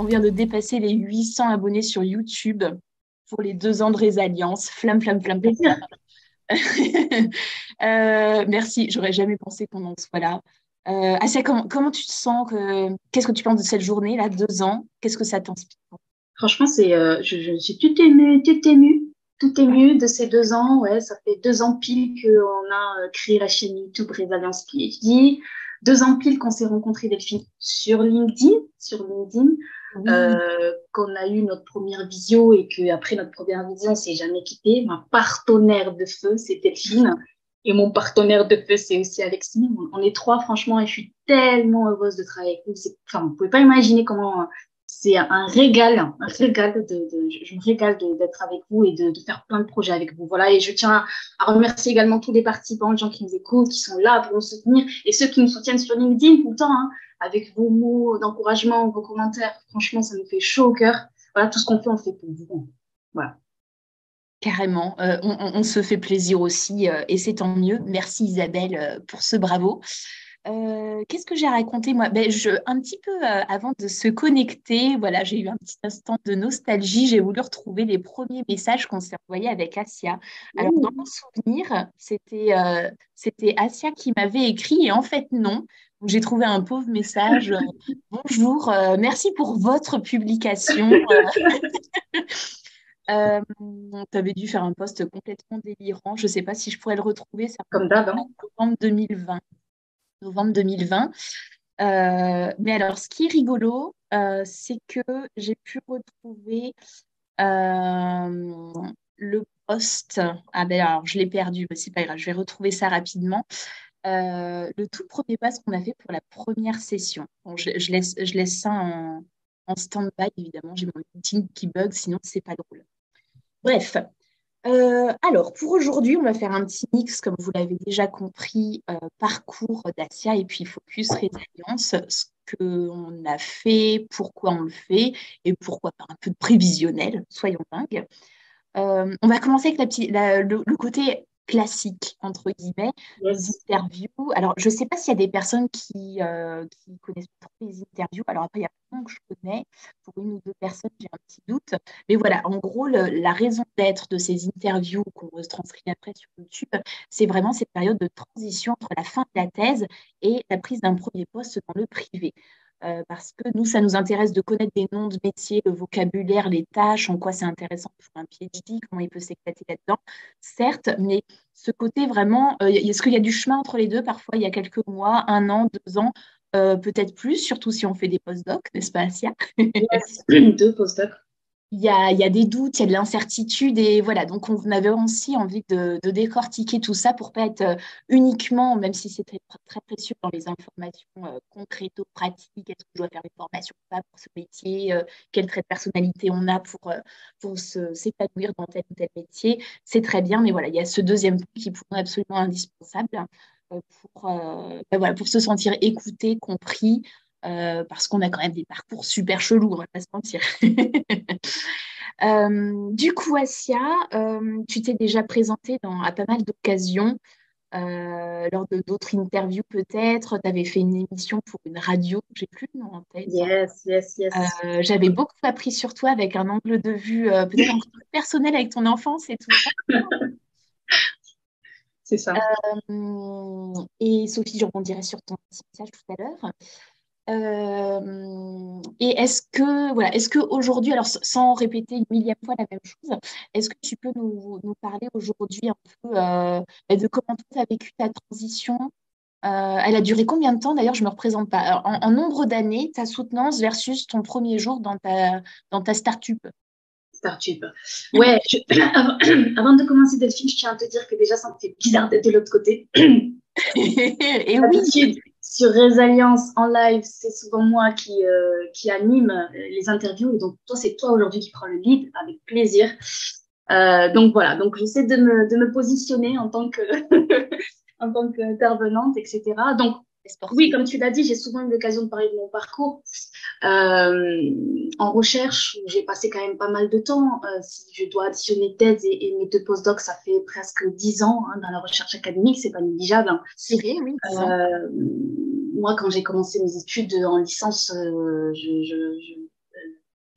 vient de dépasser les 800 abonnés sur YouTube pour les 2 ans de Résalliance. Flamme, flamme, flamme, flamme. Plaisir. Merci, j'aurais jamais pensé qu'on en soit là. Assia, comment tu te sens qu'est-ce que tu penses de cette journée, là, 2 ans? Qu'est-ce que ça t'inspire? Franchement, je suis tout émue de ces 2 ans. Ouais, ça fait 2 ans pile qu'on a créé la chaîne YouTube Résilience PhD. 2 ans pile qu'on s'est rencontrés, Delphine, sur LinkedIn, Oui, qu'on a eu notre première visio et qu'après notre première visio, on s'est jamais quitté. Ma partenaire de feu, c'est Delphine. Et mon partenaire de feu, c'est aussi Alexis. On est trois, franchement, et je suis tellement heureuse de travailler avec vous. Enfin, vous pouvez pas imaginer comment c'est un régal je me régale d'être avec vous et de faire plein de projets avec vous. Voilà, et je tiens à remercier également tous les participants, les gens qui nous écoutent, qui sont là pour nous soutenir et ceux qui nous soutiennent sur LinkedIn tout le temps, hein, avec vos mots d'encouragement, vos commentaires. Franchement, ça nous fait chaud au cœur. Voilà, tout ce qu'on fait, on fait pour vous. Voilà. carrément. On se fait plaisir aussi et c'est tant mieux. Merci Isabelle pour ce bravo. Qu'est-ce que j'ai raconté moi? Un petit peu avant de se connecter, voilà, j'ai eu un petit instant de nostalgie. J'ai voulu retrouver les premiers messages qu'on s'est envoyés avec Asia. Alors, dans mon Ouh. souvenir, c'était Asia qui m'avait écrit et en fait, non. Donc, j'ai trouvé un pauvre message. Bonjour, merci pour votre publication. Tu avais dû faire un post complètement délirant. Je ne sais pas si je pourrais le retrouver. Ça remonte Comme d'hab, hein. à novembre 2020. Novembre 2020. Mais alors, ce qui est rigolo, c'est que j'ai pu retrouver le post. Ah ben alors, je l'ai perdu, mais c'est pas grave, je vais retrouver ça rapidement. Le tout premier post qu'on a fait pour la première session. Bon, je laisse ça en stand-by, évidemment. J'ai mon meeting qui bug, sinon c'est pas drôle. Bref, alors, pour aujourd'hui, on va faire un petit mix, comme vous l'avez déjà compris, parcours d'Asia et puis focus résilience, ce qu'on a fait, pourquoi on le fait et pourquoi pas un peu de prévisionnel, soyons dingues. On va commencer avec le côté classique, entre guillemets, nos Yes. interviews. Alors, je ne sais pas s'il y a des personnes qui connaissent pas trop les interviews. Alors, après, il y a plein que je connais. Pour une ou deux personnes, j'ai un petit doute. Mais voilà, en gros, la raison d'être de ces interviews qu'on retranscrit après sur YouTube, c'est vraiment cette période de transition entre la fin de la thèse et la prise d'un premier poste dans le privé. Parce que nous, ça nous intéresse de connaître des noms de métiers, le vocabulaire, les tâches, en quoi c'est intéressant pour un PhD, comment il peut s'éclater là-dedans, certes, mais ce côté vraiment, est-ce qu'il y a du chemin entre les deux? Parfois, il y a quelques mois, 1 an, 2 ans, peut-être plus, surtout si on fait des post-docs, n'est-ce pas, Asia? Yes. Deux post-docs. Il y a des doutes, il y a de l'incertitude et voilà. Donc, on avait aussi envie de décortiquer tout ça pour pas être uniquement, même si c'est très, très précieux dans les informations concréto-pratiques, est-ce que je dois faire des formations ou pas pour ce métier, quel trait de personnalité on a pour s'épanouir dans tel ou tel métier. C'est très bien, mais voilà, il y a ce deuxième point qui pour nous est absolument indispensable voilà, pour se sentir écouté, compris parce qu'on a quand même des parcours super chelous, on va pas se mentir. Du coup, Asia, tu t'es déjà présentée à pas mal d'occasions, lors de d'autres interviews peut-être. Tu avais fait une émission pour une radio, j'ai plus le nom en tête. Yes, yes, yes. J'avais beaucoup appris sur toi avec un angle de vue peut-être encore plus personnel avec ton enfance et tout ça. C'est ça. Et Sophie, je rebondirai sur ton petit message tout à l'heure. Et est-ce que aujourd'hui, alors sans répéter une millième fois la même chose, est-ce que tu peux nous parler aujourd'hui un peu de comment tu as vécu ta transition? Elle a duré combien de temps? D'ailleurs, je ne me représente pas. Alors, en nombre d'années, ta soutenance versus ton premier jour dans ta start-up. Startup. Ouais, avant, avant de commencer, Delphine, je tiens à te dire que déjà, ça me fait bizarre d'être de l'autre côté. Et oui, D'habitude, sur Résilience en live, c'est souvent moi qui anime les interviews. Et donc, toi, c'est toi aujourd'hui qui prends le lead avec plaisir. Donc voilà, donc j'essaie de me positionner en tant que en tant qu'intervenante, etc. Donc oui, sportive. comme tu l'as dit, j'ai souvent eu l'occasion de parler de mon parcours euh, en recherche. Où j'ai passé quand même pas mal de temps. Si je dois additionner thèse et mes deux postdocs, ça fait presque 10 ans hein, dans la recherche académique, c'est pas négligeable. Hein. Tiré, oui, 10 ans. Moi, quand j'ai commencé mes études en licence,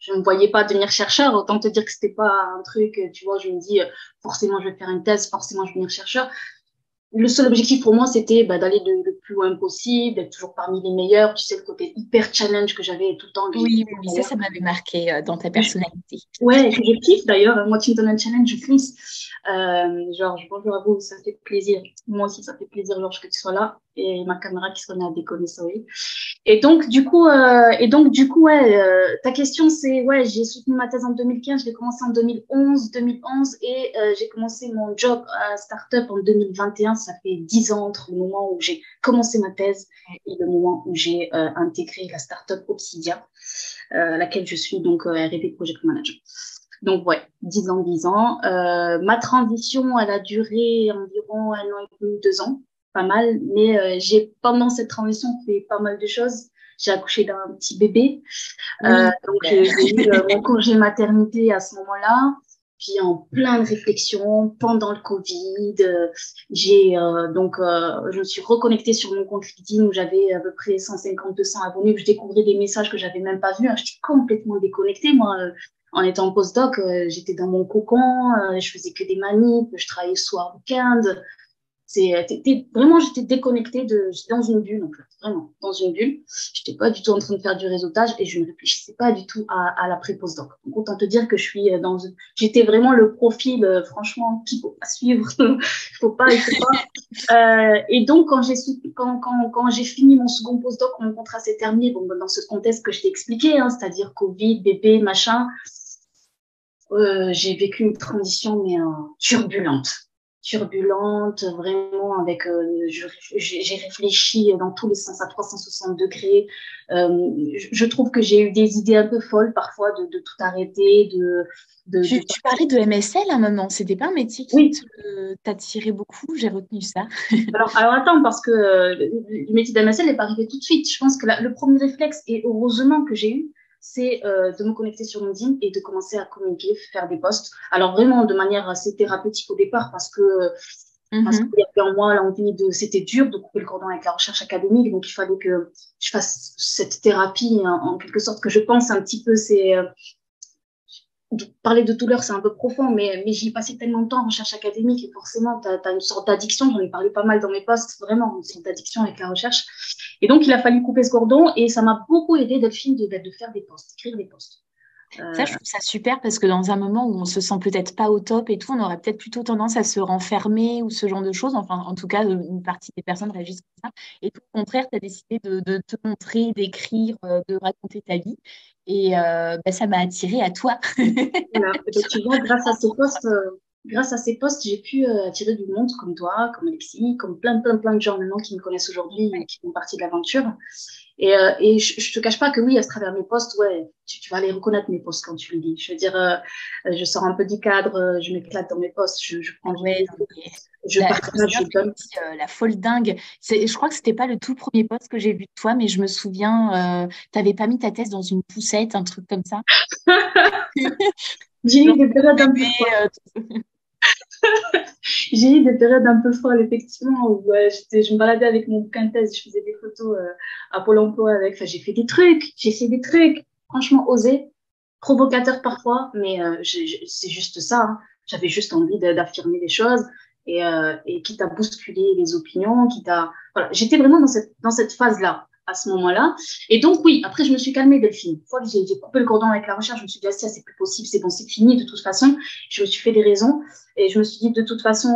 je me voyais pas devenir chercheur. Autant te dire que c'était pas un truc, tu vois, je me dis, forcément, je vais faire une thèse, forcément, je vais devenir chercheur. Le seul objectif pour moi, c'était d'aller le plus loin possible, d'être toujours parmi les meilleurs. Tu sais, le côté hyper challenge que j'avais tout le temps. Que Oui, oui, oui, ça m'avait marqué dans ta personnalité. Ouais, que je kiffe d'ailleurs. Moi, tu me donnes un challenge, je fonce. Georges, bonjour à vous, ça fait plaisir. Moi aussi, ça fait plaisir, Georges, que tu sois là. Et ma caméra qui se remet à déconner, ça oui. Ouais, ta question, c'est, ouais, j'ai soutenu ma thèse en 2015, je l'ai commencé en 2011, et j'ai commencé mon job à Startup en 2021. Ça fait 10 ans entre le moment où j'ai commencé ma thèse et le moment où j'ai intégré la startup Obsidia, laquelle je suis donc R&D Project Manager. Donc, ouais, 10 ans, 10 ans. Ma transition, elle a duré environ 1 an et demi, 2 ans, pas mal. Mais pendant cette transition, fait pas mal de choses. J'ai accouché d'un petit bébé. Oui, Donc, j'ai eu mon congé maternité à ce moment-là. Puis, en plein de réflexions, pendant le Covid, je me suis reconnectée sur mon compte LinkedIn où j'avais à peu près 150-200 abonnés, où je découvrais des messages que j'avais même pas vus. Hein. J'étais complètement déconnectée, moi. En étant en postdoc, j'étais dans mon cocon, je faisais que des manips, je travaillais soir, week-end. Vraiment, j'étais déconnectée j'étais dans une bulle, en fait, vraiment, dans une bulle. J'étais pas du tout en train de faire du réseautage et je ne réfléchissais pas du tout à l'après-postdoc. Donc, autant te dire que j'étais vraiment le profil, franchement, qu'il faut pas suivre. Il faut pas. Et donc, quand j'ai fini mon second postdoc, mon contrat s'est terminé, bon, dans ce contexte que je t'ai expliqué, hein, c'est-à-dire Covid, bébé, machin, j'ai vécu une transition, mais turbulente, vraiment, avec, j'ai réfléchi dans tous les sens à 360 degrés. Je trouve que j'ai eu des idées un peu folles parfois de tout arrêter, tu parlais de MSL à un moment, c'était pas un métier qui Oui. t'attirait beaucoup, j'ai retenu ça. Alors attends, parce que le métier d'MSL n'est pas arrivé tout de suite. Je pense que le premier réflexe, et heureusement que j'ai eu, c'est de me connecter sur LinkedIn et de commencer à communiquer, faire des posts. Alors vraiment de manière assez thérapeutique au départ, parce qu'il y avait en moi l'envie c'était dur de couper le cordon avec la recherche académique, donc il fallait que je fasse cette thérapie en quelque sorte, que je pense un petit peu, parler de douleur, c'est un peu profond, mais j'y ai passé tellement de temps en recherche académique et forcément, tu as une sorte d'addiction. J'en ai parlé pas mal dans mes posts, vraiment, une sorte d'addiction avec la recherche. Et donc, il a fallu couper ce cordon et ça m'a beaucoup aidé, Delphine, de faire des posts, d'écrire des posts. Ça, je trouve ça super parce que dans un moment où on se sent peut-être pas au top et tout, on aurait peut-être plutôt tendance à se renfermer ou ce genre de choses. Enfin, en tout cas, une partie des personnes réagissent comme ça. Et tout au contraire, tu as décidé de te montrer, d'écrire, de raconter ta vie. Et ça m'a attirée à toi. Voilà. Et donc, tu vois, grâce à ces posts, j'ai pu attirer du monde comme toi, comme Alexis, comme plein de gens maintenant qui me connaissent aujourd'hui et qui font partie de l'aventure. Et je te cache pas que oui, à travers mes posts, ouais, tu vas les reconnaître mes posts quand tu les lis. Je veux dire, je sors un peu du cadre, je m'éclate dans mes posts, je prends du Ouais, plaisir, non, mais je partage, je donne. la folle dingue. Je crois que c'était pas le tout premier post que j'ai vu de toi, mais je me souviens, t'avais pas mis ta tête dans une poussette, un truc comme ça. J'ai eu Genre, des périodes un peu bébé, folles. J'ai eu des périodes un peu folles, effectivement, où je me baladais avec mon bouquin de thèse, je faisais des photos à Pôle emploi avec. Enfin, j'ai fait des trucs, franchement osés, provocateurs parfois, mais c'est juste ça. Hein. J'avais juste envie d'affirmer des choses et quitte à bousculer les opinions, Voilà, j'étais vraiment dans cette phase-là, à ce moment-là. Et donc, oui, après, je me suis calmée, Delphine. Une fois que j'ai coupé le cordon avec la recherche, je me suis dit, ah, c'est plus possible, c'est bon, c'est fini, de toute façon. Je me suis fait des raisons. Et je me suis dit, de toute façon,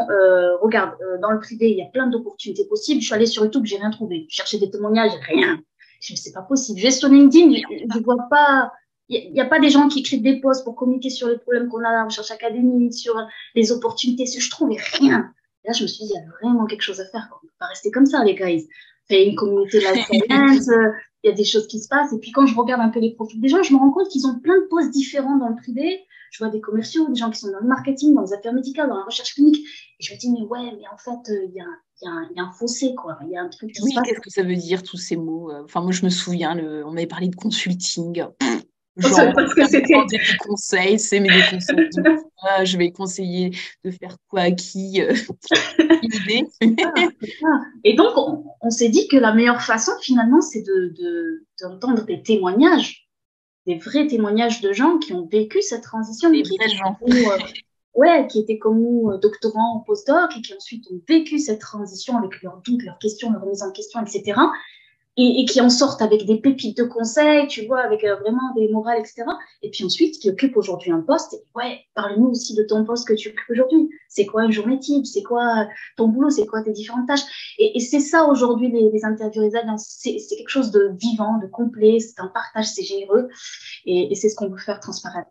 regarde, dans le privé, il y a plein d'opportunités possibles. Je suis allée sur YouTube, j'ai rien trouvé. Je cherchais des témoignages, rien. Je me dis, c'est pas possible. Je vais sur LinkedIn, je vois pas, il n'y a pas des gens qui écrivent des posts pour communiquer sur les problèmes qu'on a à la recherche académique, sur les opportunités. Je trouvais rien. Et là, je me suis dit, il y a vraiment quelque chose à faire. On ne peut pas rester comme ça, les guys. Fait une communauté life science, il y a des choses qui se passent. Et puis, quand je regarde un peu les profils des gens, je me rends compte qu'ils ont plein de postes différents dans le privé. Je vois des commerciaux, des gens qui sont dans le marketing, dans les affaires médicales, dans la recherche clinique. Et je me dis, mais ouais, mais en fait, il y a un fossé, quoi. Il y a un truc qui se oui, passe. qu'est-ce que ça veut dire tous ces mots? Enfin, moi, je me souviens, on m'avait parlé de consulting. Ça, Genre, parce que on me c'était. demandait des conseils, c'est mais des conseils de quoi? Je vais conseiller de faire quoi à qui? Une idée. Et donc, on s'est dit que la meilleure façon, finalement, c'est d'entendre des témoignages des vrais témoignages de gens qui ont vécu cette transition, Des qui vrais étaient gens. comme nous, ouais, qui étaient comme nous, doctorants, postdocs, et qui ensuite ont vécu cette transition avec leurs doutes, leurs questions, leurs mises en question, etc. Et qui en sortent avec des pépites de conseils, tu vois, avec vraiment des morales, etc. Et puis ensuite, qui occupent aujourd'hui un poste. Et ouais, parle-nous aussi de ton poste que tu occupes aujourd'hui. C'est quoi une journée type? C'est quoi ton boulot? C'est quoi tes différentes tâches? Et c'est ça aujourd'hui, les interviews résilience. C'est quelque chose de vivant, de complet. C'est un partage, c'est généreux. Et c'est ce qu'on veut faire transparaître.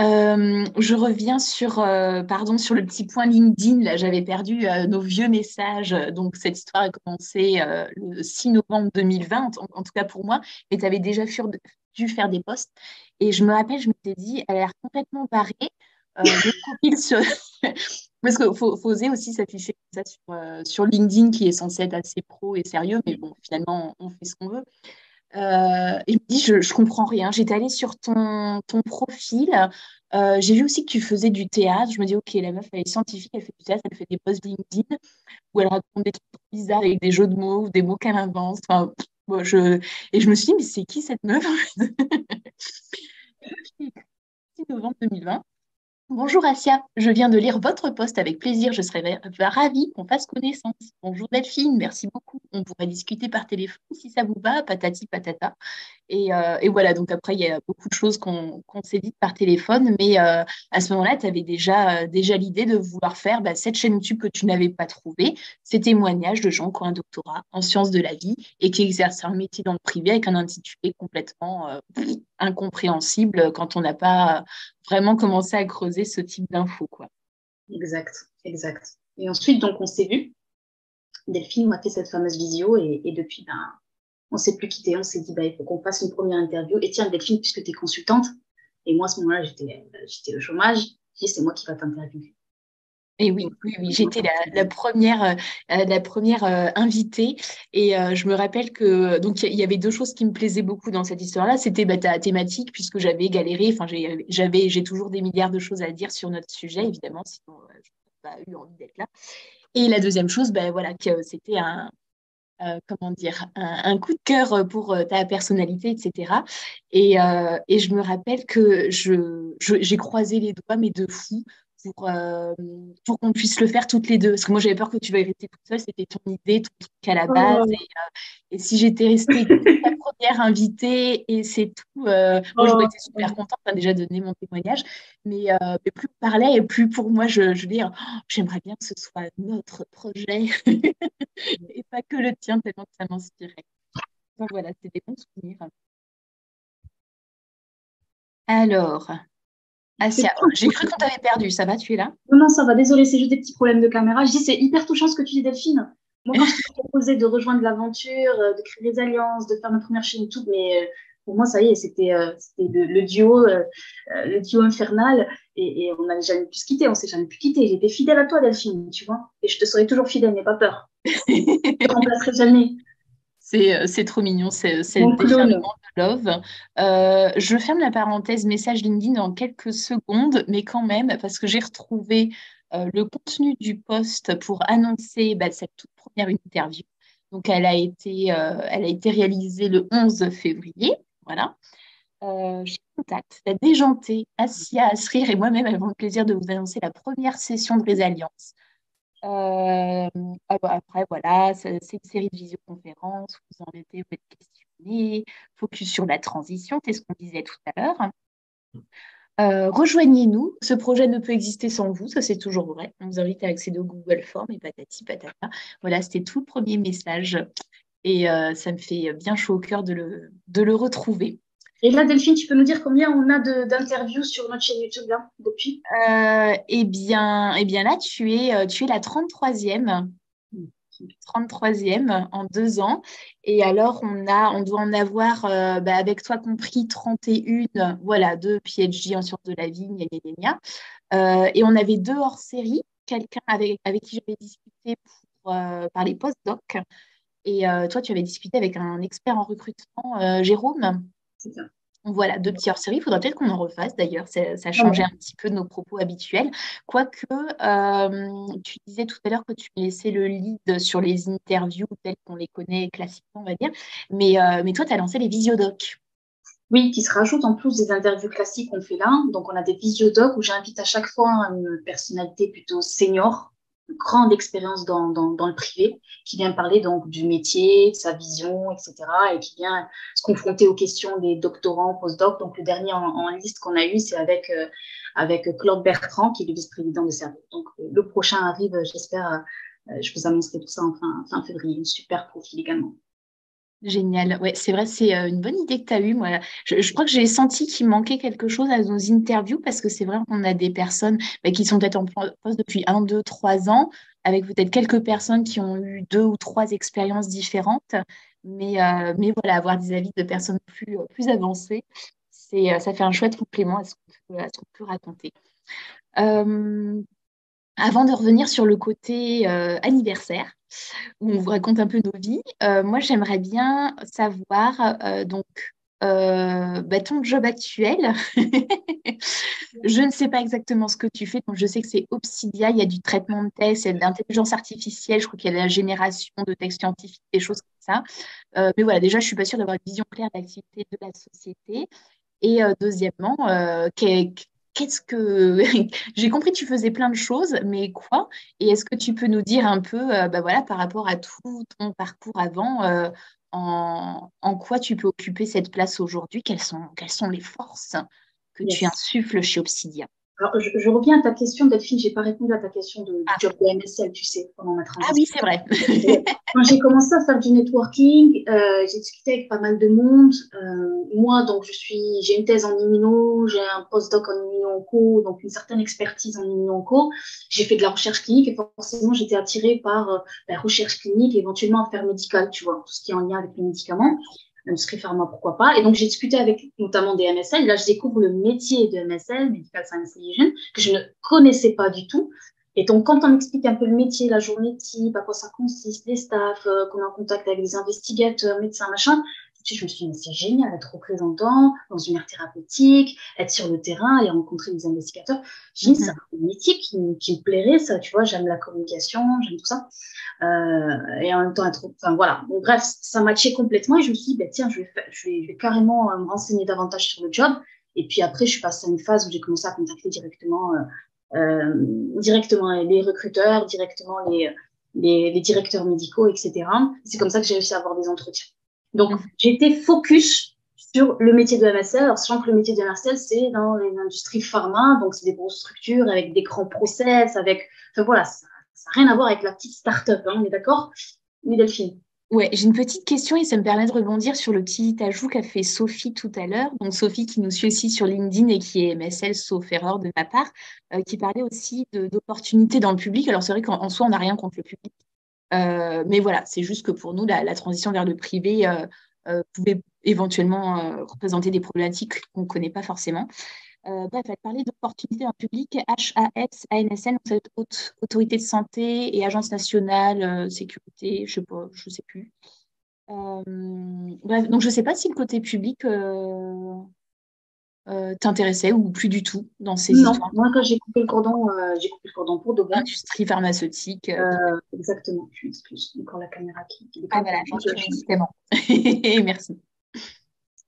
Je reviens sur le petit point LinkedIn. Là, j'avais perdu nos vieux messages. Donc, cette histoire a commencé le 6 novembre 2020, en tout cas pour moi. Mais tu avais déjà dû faire des posts. Et je me rappelle, je m'étais dit, elle a l'air complètement barrée. Le profil sur... Parce qu'il faut oser aussi s'afficher comme ça sur LinkedIn, qui est censé être assez pro et sérieux. Mais bon, finalement, on fait ce qu'on veut. Il me dit, je comprends rien. J'étais allée sur ton profil. J'ai vu aussi que tu faisais du théâtre. Je me dis, ok, la meuf, elle est scientifique, elle fait du théâtre, elle fait des posts LinkedIn où elle raconte des trucs bizarres avec des jeux de mots ou des mots qu'elle invente. Enfin, bon, et je me suis dit, mais c'est qui cette meuf? Et donc, j'ai écrit 6 novembre 2020. Bonjour Asia, je viens de lire votre post avec plaisir. Je serais ravie qu'on fasse connaissance. Bonjour Delphine, merci beaucoup. On pourrait discuter par téléphone si ça vous va, patati patata. Et voilà, donc après, il y a beaucoup de choses qu'on s'est dites par téléphone, mais à ce moment-là, tu avais déjà l'idée de vouloir faire cette chaîne YouTube que tu n'avais pas trouvée, ces témoignages de gens qui ont un doctorat en sciences de la vie et qui exercent un métier dans le privé avec un intitulé complètement incompréhensible quand on n'a pas vraiment commencé à creuser ce type d'infos, quoi. Exact, exact. Et ensuite, donc, on s'est vu. Delphine m'a fait cette fameuse visio et depuis, ben, on s'est plus quitté. On s'est dit, bah, il faut qu'on fasse une première interview. Et tiens, Delphine, puisque tu es consultante, et moi, à ce moment-là, j'étais au chômage, j'ai dit, c'est moi qui va t'interviewer. Et oui, oui, oui, j'étais la première invitée. Et je me rappelle que donc il y avait deux choses qui me plaisaient beaucoup dans cette histoire-là. C'était ta thématique, puisque j'avais galéré. Enfin, j'ai toujours des milliards de choses à dire sur notre sujet, évidemment, sinon je n'aurais pas eu envie d'être là. Et la deuxième chose, voilà, que c'était comment dire, un coup de cœur pour ta personnalité, etc. Et je me rappelle que j'ai croisé les doigts, mais de fou, pour qu'on puisse le faire toutes les deux. Parce que moi, j'avais peur que tu veuilles rester toute seule. C'était ton idée, ton truc à la base. Oh, Et si j'étais restée que la première invitée et c'est tout, moi, j'aurais oh, été super contente déjà de donner mon témoignage. Mais plus on parlait et plus pour moi, je dis, oh, j'aimerais bien que ce soit notre projet et pas que le tien, tellement que ça m'inspirait. Donc voilà, c'est des bons souvenirs. Alors, Asia, j'ai cru qu'on t'avait perdu, ça va, tu es là? non, non, ça va, désolé, c'est juste des petits problèmes de caméra. Je dis, c'est hyper touchant ce que tu dis, Delphine. Moi, quand je t'ai proposé de rejoindre l'aventure, de créer des alliances, de faire ma première chaîne YouTube, mais pour moi, ça y est, c'était le duo infernal, et on n'allait jamais pu se quitter, on s'est jamais pu quitter. J'étais fidèle à toi, Delphine, tu vois, et je te serai toujours fidèle, n'aie pas peur. Je te remplacerai jamais. C'est trop mignon, c'est le Mon clone. déferlement de love. Je ferme la parenthèse message LinkedIn en quelques secondes, mais quand même, parce que j'ai retrouvé le contenu du post pour annoncer cette toute première interview. Donc, elle a été réalisée le 11 février. Voilà. J'ai contact, la déjantée, Assia Asrir et moi-même avons le plaisir de vous annoncer la première session de Résilience. Après, voilà, c'est une série de visioconférences où vous invitez, vous êtes questionnés, focus sur la transition, c'est ce qu'on disait tout à l'heure. Rejoignez-nous, ce projet ne peut exister sans vous, ça c'est toujours vrai. On vous invite à accéder au Google Form et patati patata. Voilà, c'était tout le premier message et ça me fait bien chaud au cœur de le retrouver. Et là, Delphine, tu peux nous dire combien on a d'interviews sur notre chaîne YouTube là, depuis? Eh bien là, tu es la 33e. 33e en 2 ans. Et alors, on doit en avoir, avec toi compris, 31, voilà, deux PhD en sciences de la vie, gna, gna, gna, gna. Et on avait deux hors-série, quelqu'un avec qui j'avais discuté pour parler post-doc. Et toi, tu avais discuté avec un expert en recrutement, Jérôme. C'est ça. Voilà, deux petits hors-série. Il faudra peut-être qu'on en refasse d'ailleurs. Ça changeait Vraiment. un petit peu de nos propos habituels. Quoique, tu disais tout à l'heure que tu laissais le lead sur les interviews telles qu'on les connaît classiquement, on va dire. Mais toi, tu as lancé les visiodocs. Oui, qui se rajoute en plus des interviews classiques qu'on fait là. Donc, on a des visiodocs où j'invite à chaque fois une personnalité plutôt senior, une grande expérience dans le privé, qui vient parler donc du métier, de sa vision, etc. et qui vient se confronter aux questions des doctorants, postdocs. Donc, le dernier en liste qu'on a eu, c'est avec Claude Bertrand, qui est le vice-président de Cerveau. Donc, le prochain arrive, j'espère, je vous annoncerai tout ça en fin février. Un super profil également. Génial. Ouais, c'est vrai, c'est une bonne idée que tu as eue. Moi, je crois que j'ai senti qu'il manquait quelque chose à nos interviews parce que c'est vrai qu'on a des personnes qui sont peut-être en poste depuis 1, 2, 3 ans, avec peut-être quelques personnes qui ont eu 2 ou 3 expériences différentes. Mais voilà, avoir des avis de personnes plus avancées, ça fait un chouette complément à ce qu'on peut raconter. Euh, Avant de revenir sur le côté anniversaire, où on vous raconte un peu nos vies. Moi, j'aimerais bien savoir ton job actuel. Je ne sais pas exactement ce que tu fais, donc je sais que c'est Obsidia, il y a du traitement de texte, il y a de l'intelligence artificielle, je crois qu'il y a de la génération de textes scientifiques, des choses comme ça. Mais voilà, déjà, je suis pas sûre d'avoir une vision claire de l'activité de la société. Et deuxièmement, qu'est-ce que... J'ai compris que tu faisais plein de choses, mais quoi? Et est-ce que tu peux nous dire un peu, voilà, par rapport à tout ton parcours avant, en quoi tu peux occuper cette place aujourd'hui? Quelles sont les forces que tu Yes. insuffles chez Obsidia? Alors, je reviens à ta question, Delphine. J'ai pas répondu à ta question du Ah, job de MSL, tu sais, pendant ma ah oui, transition. c'est vrai. Ouais. Quand j'ai commencé à faire du networking, j'ai discuté avec pas mal de monde. Moi, donc, j'ai une thèse en immuno, j'ai un postdoc en immuno-onco, donc une certaine expertise en immuno-onco. J'ai fait de la recherche clinique et forcément, j'étais attirée par la recherche clinique et éventuellement affaires médicales, tu vois, tout ce qui est en lien avec les médicaments. L'industrie pharma, pourquoi pas. Et donc, j'ai discuté avec notamment des MSL. Là, je découvre le métier de MSL, Medical Science Liaison, que je ne connaissais pas du tout. Et donc, quand on m'explique un peu le métier, la journée type, à quoi ça consiste, les staffs, qu'on est en contact avec des investigateurs, médecins, machin, tout de suite, je me suis dit, mais c'est génial, être représentant dans une aire thérapeutique, être sur le terrain, aller rencontrer des investigateurs. J'ai dit, c'est un métier qui me plairait, ça, tu vois, j'aime la communication, j'aime tout ça. Et en même temps, enfin, voilà. Bon, bref, ça matchait complètement et je me suis dit, ben, tiens, je vais carrément me renseigner davantage sur le job. Et puis après, je suis passée à une phase où j'ai commencé à contacter directement les recruteurs, directement les directeurs médicaux, etc. C'est comme ça que j'ai réussi à avoir des entretiens. Donc, j'ai été focus sur le métier de MSL, alors sachant que le métier de MSL, c'est dans les industries pharma, donc c'est des grosses structures avec des grands process, enfin voilà, ça n'a rien à voir avec la petite start-up, hein, on est d'accord? Oui, Delphine. Ouais, j'ai une petite question et ça me permet de rebondir sur le petit ajout qu'a fait Sophie tout à l'heure. Donc Sophie qui nous suit aussi sur LinkedIn et qui est MSL, sauf erreur de ma part, qui parlait aussi d'opportunités dans le public. Alors c'est vrai qu'en soi, on n'a rien contre le public. Mais voilà, c'est juste que pour nous, la transition vers le privé pouvait éventuellement représenter des problématiques qu'on ne connaît pas forcément. Bref, elle parlait d'opportunités en public, HAS, ANSN, donc cette autorité de santé et agence nationale sécurité, je sais pas, je sais plus. Bref, donc je sais pas si le côté public t'intéressait ou plus du tout dans ces Non, histoires moi, quand j'ai coupé le cordon pour de bon. d'industrie pharmaceutique. Exactement, je m'excuse. Encore la caméra qui Ah déconne. voilà, Je j'entre la filme. médicaments. Merci.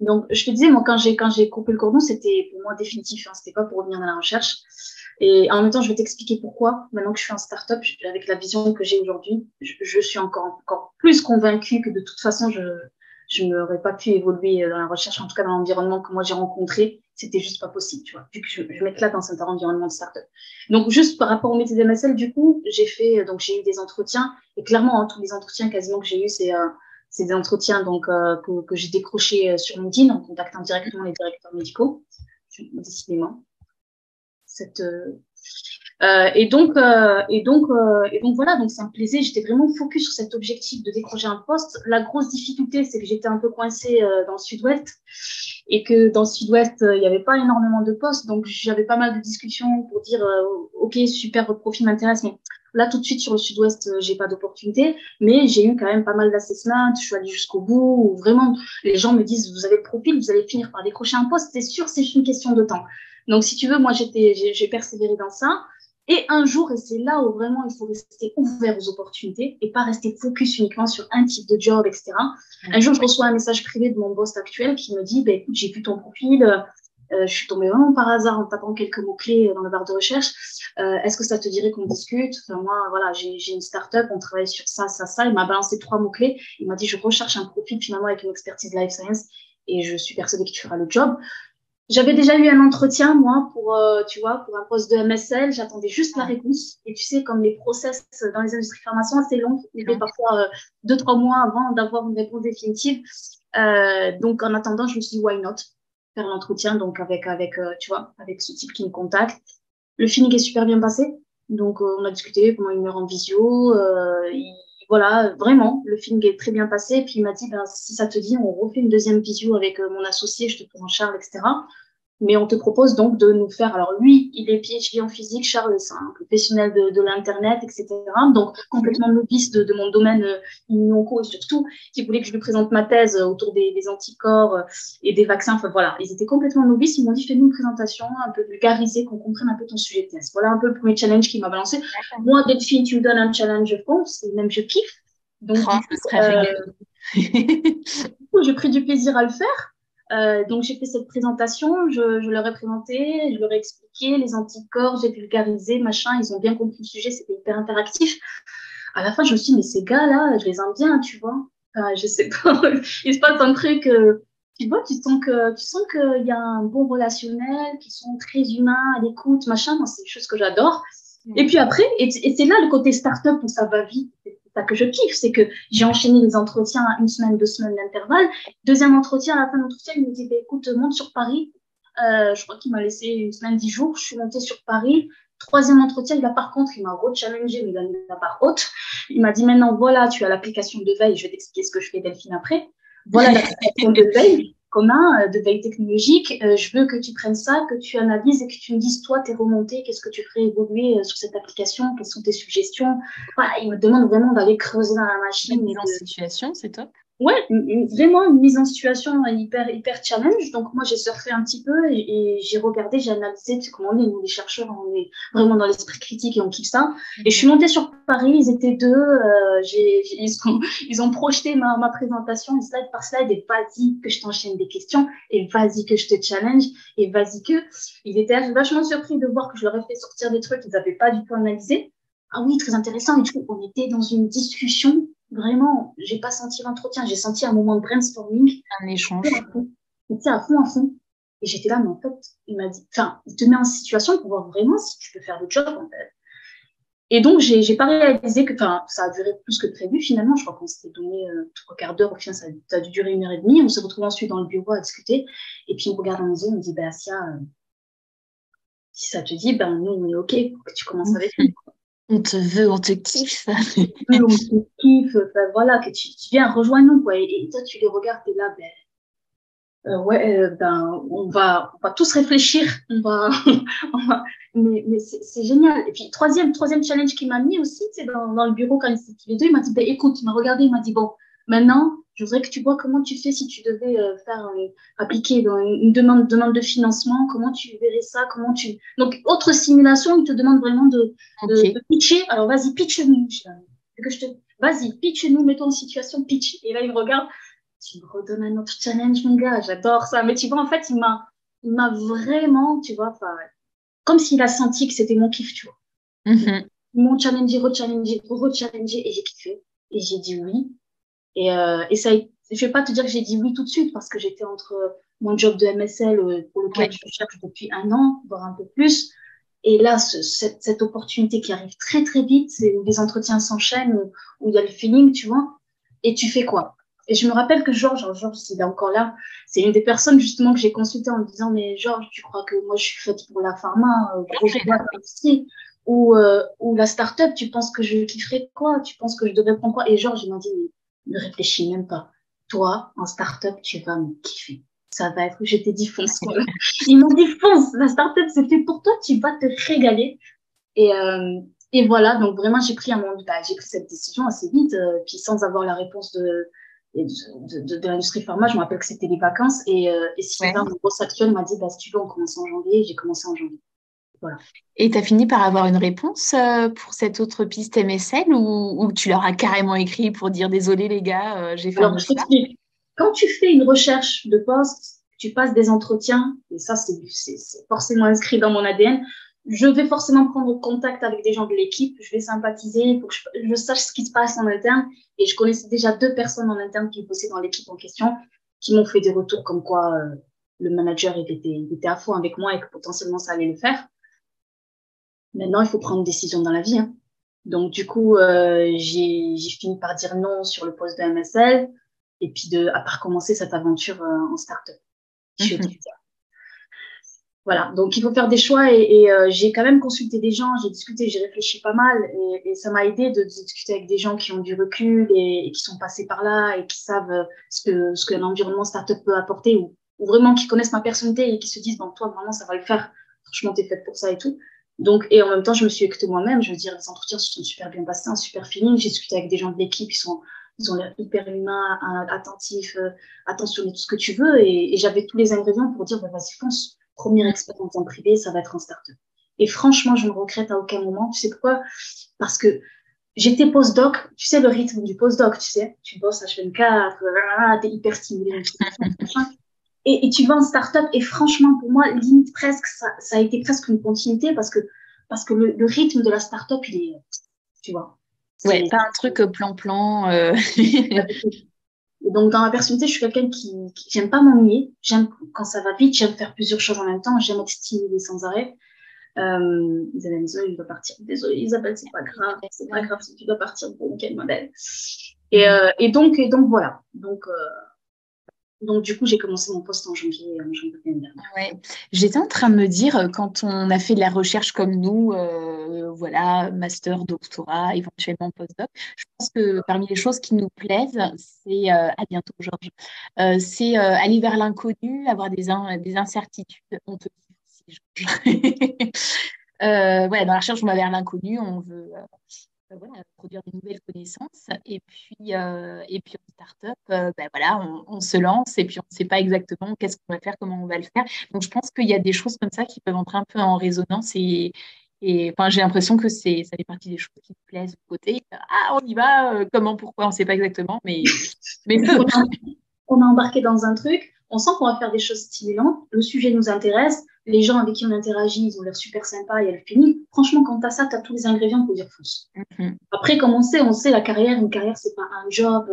Donc, je te disais, moi, quand j'ai coupé le cordon, c'était pour moi définitif. Hein, c'était pas pour revenir dans la recherche. Et en même temps, je vais t'expliquer pourquoi. Maintenant que je suis en start-up, avec la vision que j'ai aujourd'hui, je suis encore plus convaincue que de toute façon, je n'aurais pas pu évoluer dans la recherche, en tout cas dans l'environnement que moi j'ai rencontré. C'était juste pas possible, tu vois, vu que je m'éclate dans cet environnement de start-up. Donc, juste par rapport au métier d'MSL, du coup, j'ai eu des entretiens. Et clairement, hein, tous les entretiens quasiment que j'ai eu, c'est des entretiens donc, que j'ai décrochés sur LinkedIn en contactant directement les directeurs médicaux, décidément. Cette, et donc voilà, donc ça me plaisait. J'étais vraiment focus sur cet objectif de décrocher un poste. La grosse difficulté, c'est que j'étais un peu coincée dans le sud-ouest et que dans le sud-ouest, il n'y avait pas énormément de postes. Donc j'avais pas mal de discussions pour dire ok, super, votre profil m'intéresse, mais là tout de suite sur le sud-ouest, j'ai pas d'opportunité. Mais j'ai eu quand même pas mal d'assessments. Je suis allée jusqu'au bout. Où vraiment, les gens me disent vous avez le profil, vous allez finir par décrocher un poste. C'est sûr, c'est une question de temps. Donc, si tu veux, moi, j'ai persévéré dans ça. Et un jour, et c'est là où vraiment il faut rester ouvert aux opportunités et pas rester focus uniquement sur un type de job, etc. Un jour, je reçois un message privé de mon boss actuel qui me dit, bah, écoute, j'ai vu ton profil, je suis tombée vraiment par hasard en tapant quelques mots-clés dans la barre de recherche. Est-ce que ça te dirait qu'on discute? Enfin, moi, voilà, j'ai une start-up, on travaille sur ça, ça, ça. Il m'a balancé 3 mots-clés. Il m'a dit, je recherche un profil finalement avec une expertise life science et je suis persuadée que tu feras le job. J'avais déjà eu un entretien, moi, tu vois, pour un poste de MSL. J'attendais juste la réponse. Et tu sais, comme les process dans les industries pharmaceutiques sont assez longs, il fait parfois 2-3 mois avant d'avoir une réponse définitive. Donc, en attendant, je me suis dit, why not? Faire l'entretien, donc, tu vois, avec ce type qui me contacte. Le feeling est super bien passé. Donc, on a discuté pendant 1 heure en visio. Voilà, vraiment, le feeling est très bien passé. Et puis, il m'a dit, ben, si ça te dit, on refait une deuxième visio avec mon associé, je te présente Charles, etc. Mais on te propose donc de nous faire. Alors lui, il est PhD en physique, Charles, c'est un professionnel de l'Internet, etc. Donc complètement novice de mon domaine immuno et surtout qui voulait que je lui présente ma thèse autour des anticorps et des vaccins. Enfin voilà, ils étaient complètement novices. Ils m'ont dit fais-nous une présentation un peu vulgarisée, qu'on comprenne un peu ton sujet de thèse. Voilà un peu le premier challenge qui m'a balancé. Moi, Delphine, tu me donnes un challenge, je pense, et même je kiffe. Donc je me serais régalée. j'ai pris du plaisir à le faire. Donc, j'ai fait cette présentation, je leur ai présenté, je leur ai expliqué les anticorps, j'ai vulgarisé, machin, ils ont bien compris le sujet, c'était hyper interactif. À la fin, je me suis dit, mais ces gars-là, je les aime bien, tu vois. Enfin, je sais pas, il se passe un truc, tu vois, tu sens qu'il y a un bon relationnel, qu'ils sont très humains, à l'écoute, machin, moi, c'est des choses que j'adore. Et puis après, et c'est là le côté start-up où ça va vite, c'est ça que je kiffe, c'est que j'ai enchaîné les entretiens à 1 semaine, 2 semaines d'intervalle. Deuxième entretien, à la fin de l'entretien, il me dit, bah, écoute, monte sur Paris. Je crois qu'il m'a laissé 1 semaine, 10 jours. Je suis montée sur Paris. Troisième entretien, par contre, il m'a re-challengé, mais il a mis la barre haute. Il m'a dit, maintenant, voilà, tu as l'application de veille. Je vais t'expliquer ce que je fais, Delphine, après. Voilà l'application de veille qu'on a, de veille technologique. Je veux que tu prennes ça, que tu analyses et que tu me dises, toi, tes remontées, qu'est-ce que tu ferais évoluer sur cette application, quelles sont tes suggestions. Voilà, il me demande vraiment d'aller creuser dans la machine. Mise en situation, c'est top. Ouais, vraiment une mise en situation hyper challenge. Donc, moi, j'ai surfé un petit peu et j'ai regardé, j'ai analysé, tu sais comment on est, nous, les chercheurs, on est vraiment dans l'esprit critique et on kiffe ça. Et je suis montée sur Paris, ils étaient deux, ils ont projeté ma présentation, slide par slide, et vas-y que je t'enchaîne des questions, et vas-y que je te challenge, et vas-y que. Ils étaient vachement surpris de voir que je leur ai fait sortir des trucs qu'ils n'avaient pas du tout analysés. Ah oui, très intéressant. Et du coup, on était dans une discussion. Vraiment, j'ai pas senti l'entretien, j'ai senti un moment de brainstorming. Un échange. C'était à fond, à fond. Et j'étais là, mais en fait, il m'a dit, enfin, il te met en situation pour voir vraiment si tu peux faire le job, en fait. Et donc, j'ai pas réalisé que, enfin, ça a duré plus que prévu, finalement. Je crois qu'on s'était donné 3 quarts d'heure. Au final, ça a dû durer 1 heure et demie. On s'est retrouvés ensuite dans le bureau à discuter. Et puis, il me regarde dans les yeux, il me dit, bah, Asia, si ça te dit, ben, nous, on est OK pour que tu commences avec nous. On te veut, on te kiffe. On te kiffe, voilà, que tu viens, rejoins-nous, quoi. Et toi, tu les regardes, t'es là, ben, on va tous réfléchir, mais c'est génial. Et puis, troisième challenge qu'il m'a mis aussi, c'est dans le bureau, quand ils étaient tous les deux, il m'a dit, ben, écoute, il m'a regardé, il m'a dit, bon, maintenant, je voudrais que tu vois comment tu fais si tu devais appliquer dans une demande de financement, comment tu verrais ça, Donc, autre simulation, il te demande vraiment de pitcher. Alors, vas-y, pitch-nous. Vas-y, pitch-nous, mets-toi en situation, pitch. Et là, il me regarde, tu me redonnes un autre challenge, mon gars, j'adore ça. Mais tu vois, en fait, il m'a vraiment, tu vois, comme s'il a senti que c'était mon kiff, tu vois. Ils m'ont challengé, rechallengé, et j'ai kiffé. Et j'ai dit oui. Et ça, je vais pas te dire que j'ai dit oui tout de suite parce que j'étais entre mon job de MSL pour lequel je cherche depuis 1 an, voire un peu plus. Et là, cette opportunité qui arrive très, très vite, c'est où les entretiens s'enchaînent, où il y a le feeling, tu vois. Et tu fais quoi? Et je me rappelle que Georges, il est encore là, c'est une des personnes justement que j'ai consultée en me disant, mais Georges, tu crois que moi je suis faite pour la pharma, grosse boîte ici, ou la start-up, tu penses que je kifferais quoi? Tu penses que je devrais prendre quoi? Et Georges, il m'a dit, ne réfléchis même pas. Toi, en start-up, tu vas me kiffer. Ça va être, je t'ai dit fonce, quoi. Il m'a dit fonce, la start-up c'est fait pour toi, tu vas te régaler. Et, et voilà, donc vraiment, j'ai pris j'ai pris cette décision assez vite, puis sans avoir la réponse de l'industrie pharma. Je me rappelle que c'était les vacances. Et Sylvain, mon boss actuel, m'a dit, bah, si tu veux, on commence en janvier. J'ai commencé en janvier. Voilà. Et tu as fini par avoir une réponse pour cette autre piste MSL ou tu leur as carrément écrit pour dire désolé les gars, j'ai fait un Alors, je mouchard? t'explique. Quand tu fais une recherche de poste, tu passes des entretiens, et ça, c'est forcément inscrit dans mon ADN. Je vais forcément prendre contact avec des gens de l'équipe, je vais sympathiser pour que je sache ce qui se passe en interne. Et je connaissais déjà 2 personnes en interne qui bossaient dans l'équipe en question, qui m'ont fait des retours comme quoi le manager il était à fond avec moi et que potentiellement ça allait le faire. Maintenant, il faut prendre une décision dans la vie, hein. Donc, du coup, j'ai fini par dire non sur le poste de MSL et puis à part commencer cette aventure en start-up. Mhm. Voilà, donc il faut faire des choix j'ai quand même consulté des gens, j'ai discuté, j'ai réfléchi pas mal et ça m'a aidé de discuter avec des gens qui ont du recul et qui sont passés par là et qui savent ce que l'environnement startup peut apporter ou vraiment qui connaissent ma personnalité et qui se disent, bon, toi, vraiment, ça va le faire. Franchement, t'es faite pour ça et tout. Donc, et en même temps, je me suis écoutée moi-même. Je veux dire, les entretiens se sont super bien passés, un super feeling. J'ai discuté avec des gens de l'équipe, ils ont l'air hyper humains, attentifs, attentionnés, tout ce que tu veux. Et j'avais tous les ingrédients pour dire, bah, vas-y, fonce. Première expérience en privé, ça va être en start-up. Et franchement, je ne regrette à aucun moment. Tu sais pourquoi? Parce que j'étais postdoc, tu sais le rythme du postdoc, tu sais, tu bosses H24, t'es hyper stimulé, et tu vas en start-up et franchement pour moi limite presque ça a été presque une continuité parce que le rythme de la start-up il est, tu vois, Ouais, c'est pas un truc plan-plan. et donc dans ma personnalité je suis quelqu'un qui j'aime pas m'ennuyer, j'aime quand ça va vite, j'aime faire plusieurs choses en même temps, j'aime être stimulée sans arrêt. Isabelle, désolée, je dois partir. Désolée, Isabelle, c'est pas grave si tu dois partir. Bon, ok, ma belle. Et donc voilà. Donc, du coup, j'ai commencé mon poste en janvier l'année dernière. Ouais. J'étais en train de me dire, quand on a fait de la recherche comme nous, voilà, master, doctorat, éventuellement postdoc, je pense que parmi les choses qui nous plaisent, c'est, à bientôt Georges, c'est aller vers l'inconnu, avoir des incertitudes. On te dit aussi, Georges. Ouais, dans la recherche, on va vers l'inconnu, on veut voilà, produire des nouvelles connaissances. Et puis en start-up, ben voilà, on se lance et puis on ne sait pas exactement qu'est-ce qu'on va faire, comment on va le faire. Donc je pense qu'il y a des choses comme ça qui peuvent entrer un peu en résonance et enfin, j'ai l'impression que ça fait partie des choses qui me plaisent au côté. Ah, on y va, comment, pourquoi, on ne sait pas exactement, mais feu. On a embarqué dans un truc, on sent qu'on va faire des choses stimulantes, le sujet nous intéresse, les gens avec qui on interagit, ils ont l'air super sympas, il y a le feeling. Franchement, quand tu as ça, tu as tous les ingrédients pour dire fonce. Mhm. Après, comme on sait, la carrière, une carrière, c'est pas un job.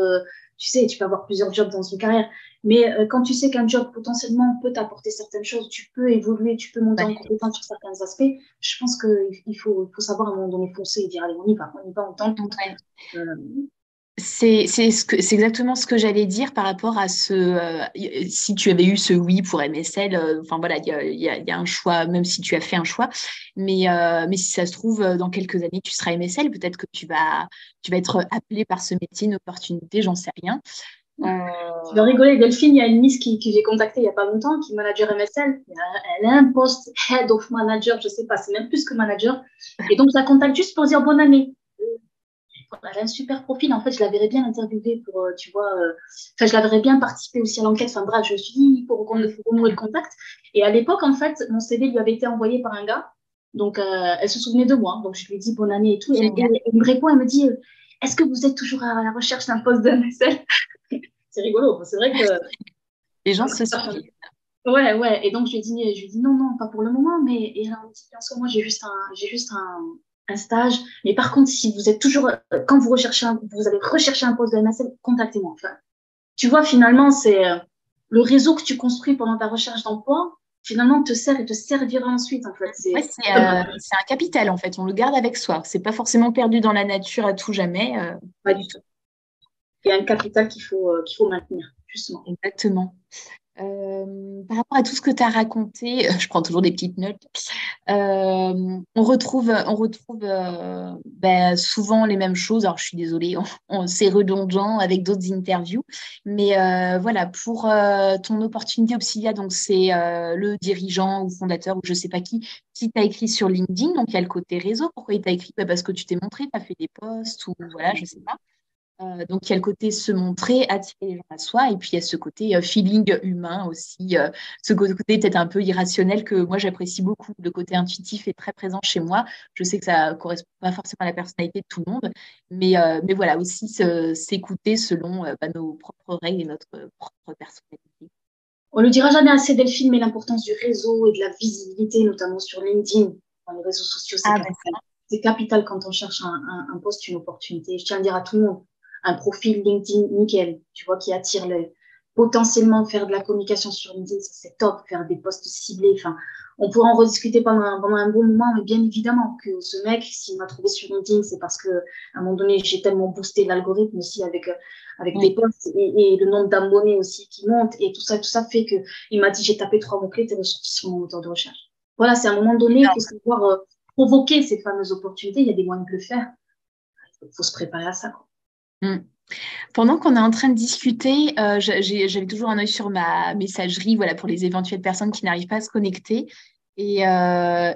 Tu sais, tu peux avoir plusieurs jobs dans une carrière. Mais quand tu sais qu'un job potentiellement peut t'apporter certaines choses, tu peux évoluer, tu peux monter en Ouais. compétence sur certains aspects. Je pense qu'il faut savoir à un moment donné foncer et dire allez, on y va, on tente. Ouais. Euh, C'est exactement ce que j'allais dire par rapport à si tu avais eu ce oui pour MSL, enfin voilà, il y a un choix, même si tu as fait un choix, mais si ça se trouve, dans quelques années, tu seras MSL, peut-être que tu vas être appelé par ce métier, une opportunité, j'en sais rien. Tu vas rigoler, Delphine, il y a une Miss que j'ai contactée il n'y a pas longtemps, qui est manager MSL. Elle a un poste head of manager, je sais pas, c'est même plus que manager. Et donc, je la contacte juste pour dire bonne année. Elle a un super profil. En fait, je la verrais bien interviewer pour, tu vois, enfin, je la verrais bien participer aussi à l'enquête. Enfin, bref, je me suis dit, il faut renouer le contact. Et à l'époque, en fait, mon CV lui avait été envoyé par un gars. Donc, elle se souvenait de moi. Donc, je lui ai dit bonne année et tout. Génial. Elle me répond, elle me dit, est-ce que vous êtes toujours à la recherche d'un poste de MSL? C'est rigolo. C'est vrai que, Les gens se souviennent. ouais, ouais. Et donc, je lui ai dit non, non, pas pour le moment. Mais, et elle m'a dit, en ce moment, j'ai juste un stage. Mais par contre, si vous êtes toujours, quand vous recherchez vous allez rechercher un poste de MSL, contactez-moi. Enfin, tu vois, finalement, c'est le réseau que tu construis pendant ta recherche d'emploi, finalement, te sert et te servira ensuite, en fait. Ouais, c'est un capital en fait, on le garde avec soi. C'est pas forcément perdu dans la nature à tout jamais. Pas du tout. Il y a un capital qu'il faut maintenir, justement. Exactement. Par rapport à tout ce que tu as raconté, je prends toujours des petites notes. On retrouve ben, souvent les mêmes choses. Alors, je suis désolée, c'est redondant avec d'autres interviews. Mais voilà, pour ton opportunité Obsidia, donc c'est le dirigeant ou fondateur ou je ne sais pas qui t'a écrit sur LinkedIn. Donc, il y a le côté réseau. Pourquoi il t'a écrit? Bah, parce que tu t'es montré, tu as fait des posts ou voilà, je ne sais pas. Donc, il y a le côté se montrer, attirer les gens à soi, et puis il y a ce côté feeling humain aussi, ce côté peut-être un peu irrationnel que moi j'apprécie beaucoup. Le côté intuitif est très présent chez moi. Je sais que ça ne correspond pas forcément à la personnalité de tout le monde, mais voilà, aussi s'écouter selon nos propres règles et notre propre personnalité. On ne dira jamais assez, Delphine, mais l'importance du réseau et de la visibilité, notamment sur LinkedIn, dans les réseaux sociaux, c'est Ah, capital. C'est capital quand on cherche un poste, une opportunité. Je tiens à dire à tout le monde, un profil LinkedIn nickel, tu vois, qui attire l'œil. Potentiellement faire de la communication sur LinkedIn, ça c'est top, faire des posts ciblés. Enfin, on pourra en rediscuter pendant un bon moment, mais bien évidemment que ce mec, s'il m'a trouvé sur LinkedIn, c'est parce que à un moment donné, j'ai tellement boosté l'algorithme aussi avec des posts et le nombre d'abonnés aussi qui monte et tout ça fait que il m'a dit j'ai tapé 3 mots-clés, t'es ressorti sur mon moteur de recherche. Voilà, c'est à un moment donné, il faut savoir provoquer ces fameuses opportunités. Il y a des moyens de le faire. Il faut se préparer à ça, quoi. Pendant qu'on est en train de discuter, j'avais toujours un œil sur ma messagerie, voilà, pour les éventuelles personnes qui n'arrivent pas à se connecter. Et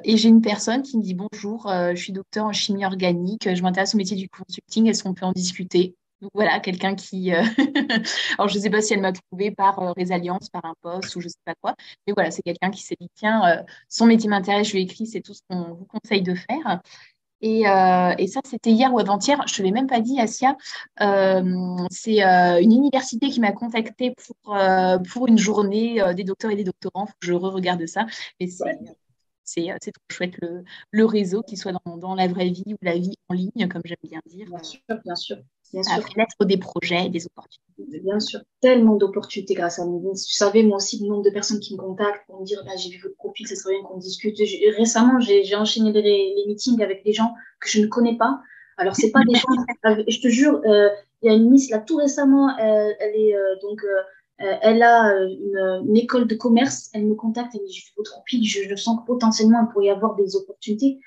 j'ai une personne qui me dit bonjour, je suis docteur en chimie organique, je m'intéresse au métier du consulting, est-ce qu'on peut en discuter? Donc voilà, quelqu'un qui. Alors je ne sais pas si elle m'a trouvé par Résalliance, par un poste ou je ne sais pas quoi, mais voilà, c'est quelqu'un qui s'est dit tiens, son métier m'intéresse, je lui ai écrit, c'est tout ce qu'on vous conseille de faire. Et ça, c'était hier ou avant-hier. Je ne te l'ai même pas dit, Asia. C'est une université qui m'a contactée pour une journée des docteurs et des doctorants. Il faut que je re-regarde ça. Mais c'est trop chouette le réseau, qu'il soit dans la vraie vie ou la vie en ligne, comme j'aime bien dire. Bien sûr, bien sûr. Bien Ça sûr. fait naître des projets, des opportunités. Bien sûr, tellement d'opportunités grâce à LinkedIn. Tu savais, moi aussi, le nombre de personnes qui me contactent pour me dire, bah, j'ai vu votre profil, ce serait bien qu'on discute. Récemment, j'ai enchaîné les meetings avec des gens que je ne connais pas. Alors, c'est pas des gens, je te jure, il y a une Miss, là, tout récemment, elle est, elle a une école de commerce, elle me contacte, elle me dit, j'ai vu votre profil, je sens que potentiellement, il pourrait y avoir des opportunités.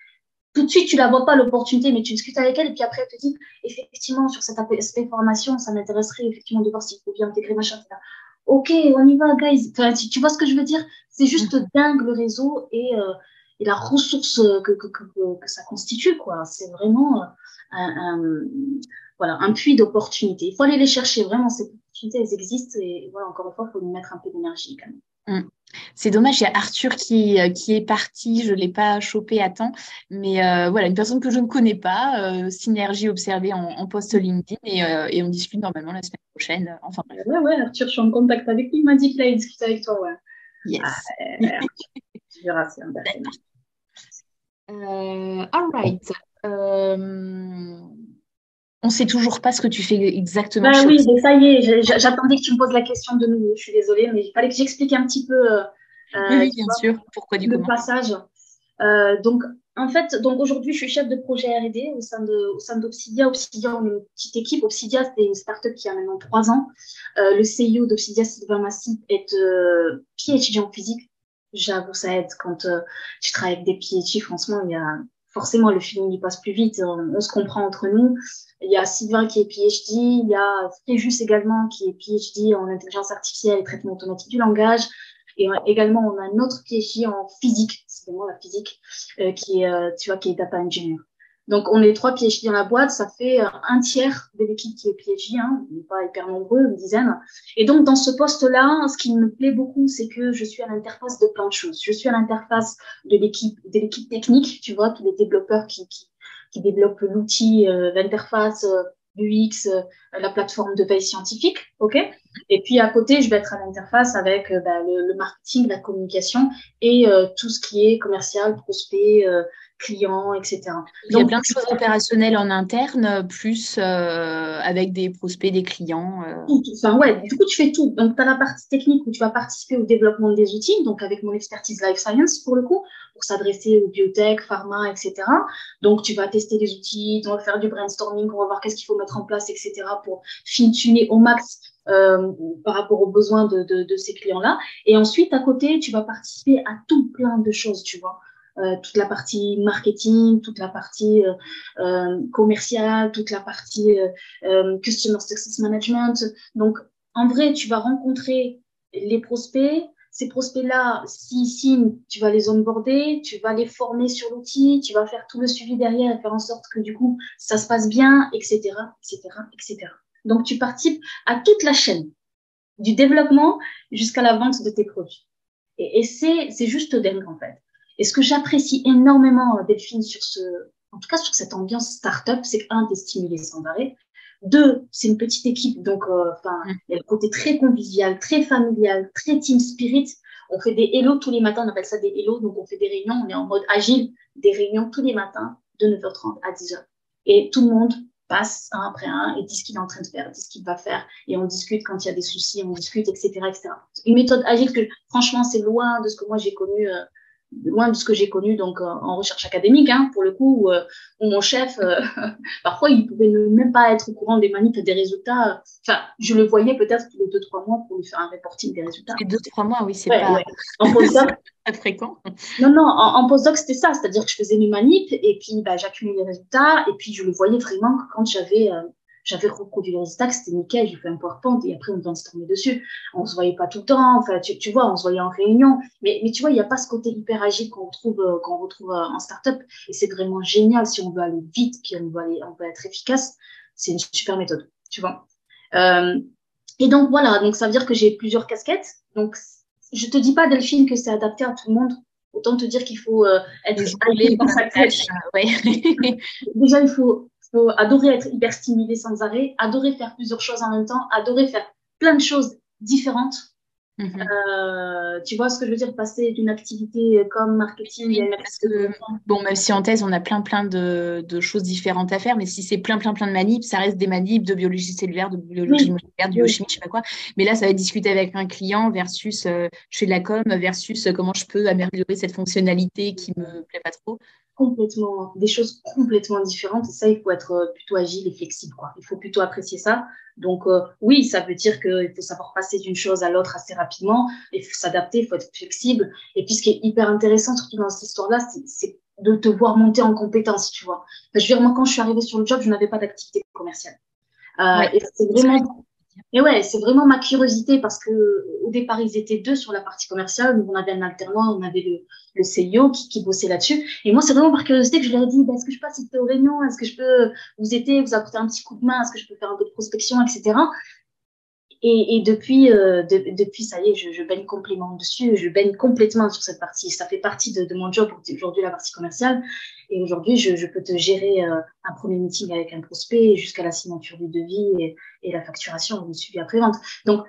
Tout de suite, tu la vois pas l'opportunité, mais tu discutes avec elle, et puis après, elle te dit, effectivement, sur cet aspect formation, ça m'intéresserait effectivement de voir s'il faut bien intégrer machin. Ok, on y va, guys. Enfin, tu vois ce que je veux dire? C'est juste dingue le réseau et la ressource que ça constitue, quoi. C'est vraiment voilà, un puits d'opportunités. Il faut aller les chercher, vraiment, ces opportunités, elles existent, et voilà, encore une fois, il faut y mettre un peu d'énergie quand même. C'est dommage, il y a Arthur qui est parti, je ne l'ai pas chopé à temps, mais voilà, une personne que je ne connais pas, synergie observée en post LinkedIn et on discute normalement la semaine prochaine. Enfin bref. Ouais, Arthur, je suis en contact avec lui, il m'a dit qu'il allait discuter avec toi, ouais. Yes. Tu verras, c'est un bâtiment. All right. On ne sait toujours pas ce que tu fais exactement chez Oui, mais ça y est, j'attendais que tu me poses la question de nouveau. Je suis désolée, mais il fallait que j'explique un petit peu Oui, tu bien vois, sûr. Pourquoi du le comment? passage. Donc, en fait, aujourd'hui, je suis chef de projet R&D au sein d'Obsidia. Obsidia, on est une petite équipe. Obsidia, c'est une startup qui a maintenant 3 ans. Le CEO d'Obsidia, Sylvain Massy, est PhD en physique. J'avoue, ça aide quand tu travailles avec des PhD. Franchement, il y a forcément le feeling il passe plus vite. On se comprend entre nous. Il y a Sylvain qui est PhD. Il y a Fréjus également qui est PhD en intelligence artificielle et traitement automatique du langage. Et également, on a un autre PhD en physique, c'est vraiment la physique, qui est data engineer. Donc, on est 3 PhD dans la boîte, ça fait un tiers de l'équipe qui est PhD, hein, on n'est pas hyper nombreux, une dizaine. Et donc, dans ce poste-là, ce qui me plaît beaucoup, c'est que je suis à l'interface de plein de choses. Je suis à l'interface de l'équipe technique, tu vois, tous les développeurs qui développent l'outil, l'interface, l'UX, la plateforme de veille scientifique, ok? Et puis à côté, je vais être à l'interface avec le marketing, la communication et tout ce qui est commercial, prospect, client, etc. Il y a plein de choses opérationnelles en interne, plus avec des prospects, des clients. Enfin, ouais, du coup, tu fais tout. Donc, tu as la partie technique où tu vas participer au développement des outils, donc avec mon expertise life science pour le coup, pour s'adresser aux biotech, pharma, etc. Donc, tu vas tester des outils, on va faire du brainstorming, on va voir qu'est-ce qu'il faut mettre en place, etc. pour fine-tuner au max par rapport aux besoins de ces clients-là. Et ensuite, à côté, tu vas participer à tout plein de choses, tu vois. Toute la partie marketing, toute la partie commerciale, toute la partie Customer Success Management. Donc, en vrai, tu vas rencontrer les prospects. Ces prospects-là, s'ils signent, tu vas les onboarder, tu vas les former sur l'outil, tu vas faire tout le suivi derrière et faire en sorte que du coup, ça se passe bien, etc., etc., etc. Donc, tu participes à toute la chaîne, du développement jusqu'à la vente de tes produits. Et c'est juste dingue, en fait. Et ce que j'apprécie énormément, Delphine, en tout cas sur cette ambiance start-up, c'est qu'un, t'es stimulé sans arrêt. Deux, c'est une petite équipe, donc il y a le côté très convivial, très familial, très team spirit. On fait des hello tous les matins, on appelle ça des hello, donc on fait des réunions, on est en mode agile, des réunions tous les matins de 9h30 à 10h. Et tout le monde passe un après un et dit ce qu'il est en train de faire, dit ce qu'il va faire, et on discute quand il y a des soucis, on discute, etc., etc. Une méthode agile que, franchement, c'est loin de ce que moi j'ai connu, loin de ce que j'ai connu donc en recherche académique, hein, pour le coup, où mon chef, parfois, il pouvait même pas être au courant des manips et des résultats. Enfin, je le voyais peut-être tous les 2-3 mois pour lui faire un reporting des résultats. Les 2-3 mois, oui, c'est Ouais, pas, ouais. En postdoc, pas fréquent. non, non, en postdoc, c'était ça. C'est-à-dire que je faisais mes manips et puis bah, j'accumulais les résultats. Et puis, je le voyais vraiment que quand j'avais reproduit les résultats, que c'était nickel. J'ai fait un PowerPoint et après, on brainstormait dessus. On se voyait pas tout le temps. Enfin, tu vois, on se voyait en réunion. Mais tu vois, il n'y a pas ce côté hyper agile qu'on retrouve en startup. Et c'est vraiment génial si on veut aller vite, puis on veut être efficace. C'est une super méthode, tu vois. Euh, et donc, voilà. Donc, ça veut dire que j'ai plusieurs casquettes. Donc, je te dis pas, Delphine, que c'est adapté à tout le monde. Autant te dire qu'il faut être Désolée, dans sa tête. ouais. Déjà, il faut adorer être hyper stimulé sans arrêt, adorer faire plusieurs choses en même temps, adorer faire plein de choses différentes. Tu vois ce que je veux dire, passer d'une activité comme marketing à Oui, une parce activité que, bon, même si en thèse, on a plein de choses différentes à faire, mais si c'est plein de manips, ça reste des manips de biologie cellulaire, de biologie oui, moléculaire, de oui, biochimie, je sais pas quoi. Mais là, ça va être discuter avec un client versus je fais de la com versus comment je peux améliorer cette fonctionnalité qui me plaît pas trop. complètement, des choses complètement différentes. Et ça, il faut être plutôt agile et flexible, quoi. Il faut plutôt apprécier ça. Donc, oui, ça veut dire qu'il faut savoir passer d'une chose à l'autre assez rapidement. Il faut s'adapter, il faut être flexible. Et puis, ce qui est hyper intéressant, surtout dans cette histoire-là, c'est de te voir monter en compétence, tu vois. Enfin, je veux dire, moi, quand je suis arrivée sur le job, je n'avais pas d'activité commerciale. Ouais, Et c'est c'est vrai. vraiment et ouais, c'est vraiment ma curiosité parce que au départ, ils étaient deux sur la partie commerciale. Donc, on avait un alternant, on avait le CEO qui bossait là-dessus. Et moi, c'est vraiment par curiosité que je leur ai dit, bah, est-ce que je peux assister aux réunions? Est-ce que je peux vous aider, vous apporter un petit coup de main? Est-ce que je peux faire un peu de prospection, etc. Et depuis, ça y est, je baigne complètement dessus, je baigne complètement sur cette partie. Ça fait partie de mon job aujourd'hui, la partie commerciale. Et aujourd'hui, je peux te gérer un premier meeting avec un prospect jusqu'à la signature du devis et la facturation, le suivi après-vente. Donc,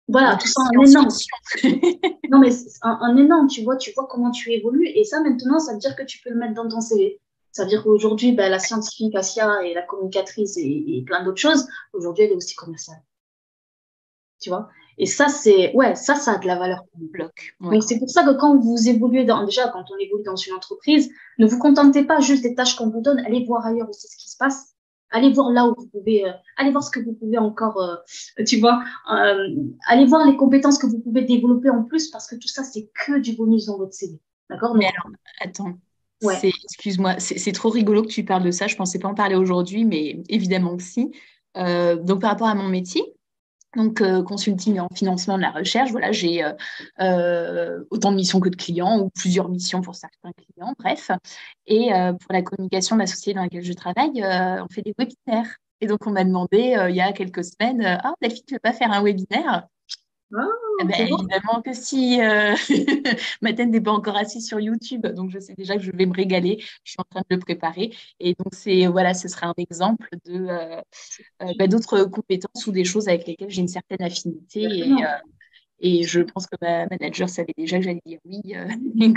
voilà, Donc, tout ça c'est en en énorme. fiction. Non, mais en énorme, tu vois comment tu évolues. Et ça, maintenant, ça veut dire que tu peux le mettre dans ton CV. Ça veut dire qu'aujourd'hui, ben, la scientifique Asia et la communicatrice et plein d'autres choses, aujourd'hui, elle est aussi commerciale. Tu vois? Et ça, ouais, ça a de la valeur pour nous. Bloc. Ouais. Donc, c'est pour ça que quand vous évoluez déjà, quand on évolue dans une entreprise, ne vous contentez pas juste des tâches qu'on vous donne, allez voir ailleurs aussi ce qui se passe. Allez voir là où vous pouvez, allez voir ce que vous pouvez encore, tu vois, allez voir les compétences que vous pouvez développer en plus parce que tout ça, c'est que du bonus dans votre CV. D'accord? Mais Donc, alors, attends, ouais. excuse-moi, c'est trop rigolo que tu parles de ça. Je pensais pas en parler aujourd'hui, mais évidemment que si. Donc, par rapport à mon métier, donc consulting en financement de la recherche, voilà, j'ai autant de missions que de clients ou plusieurs missions pour certains clients, bref. Et pour la communication de la société dans laquelle je travaille, on fait des webinaires. Et donc, on m'a demandé il y a quelques semaines, ah, Delphine, tu veux pas faire un webinaire? Ah, Eh ben, c'est bon. évidemment que si ma tête n'est pas encore assise sur YouTube, donc je sais déjà que je vais me régaler. Je suis en train de le préparer. Et donc, voilà, ce sera un exemple d'autres compétences ou des choses avec lesquelles j'ai une certaine affinité. Exactement. Et je pense que ma manager savait déjà que j'allais dire oui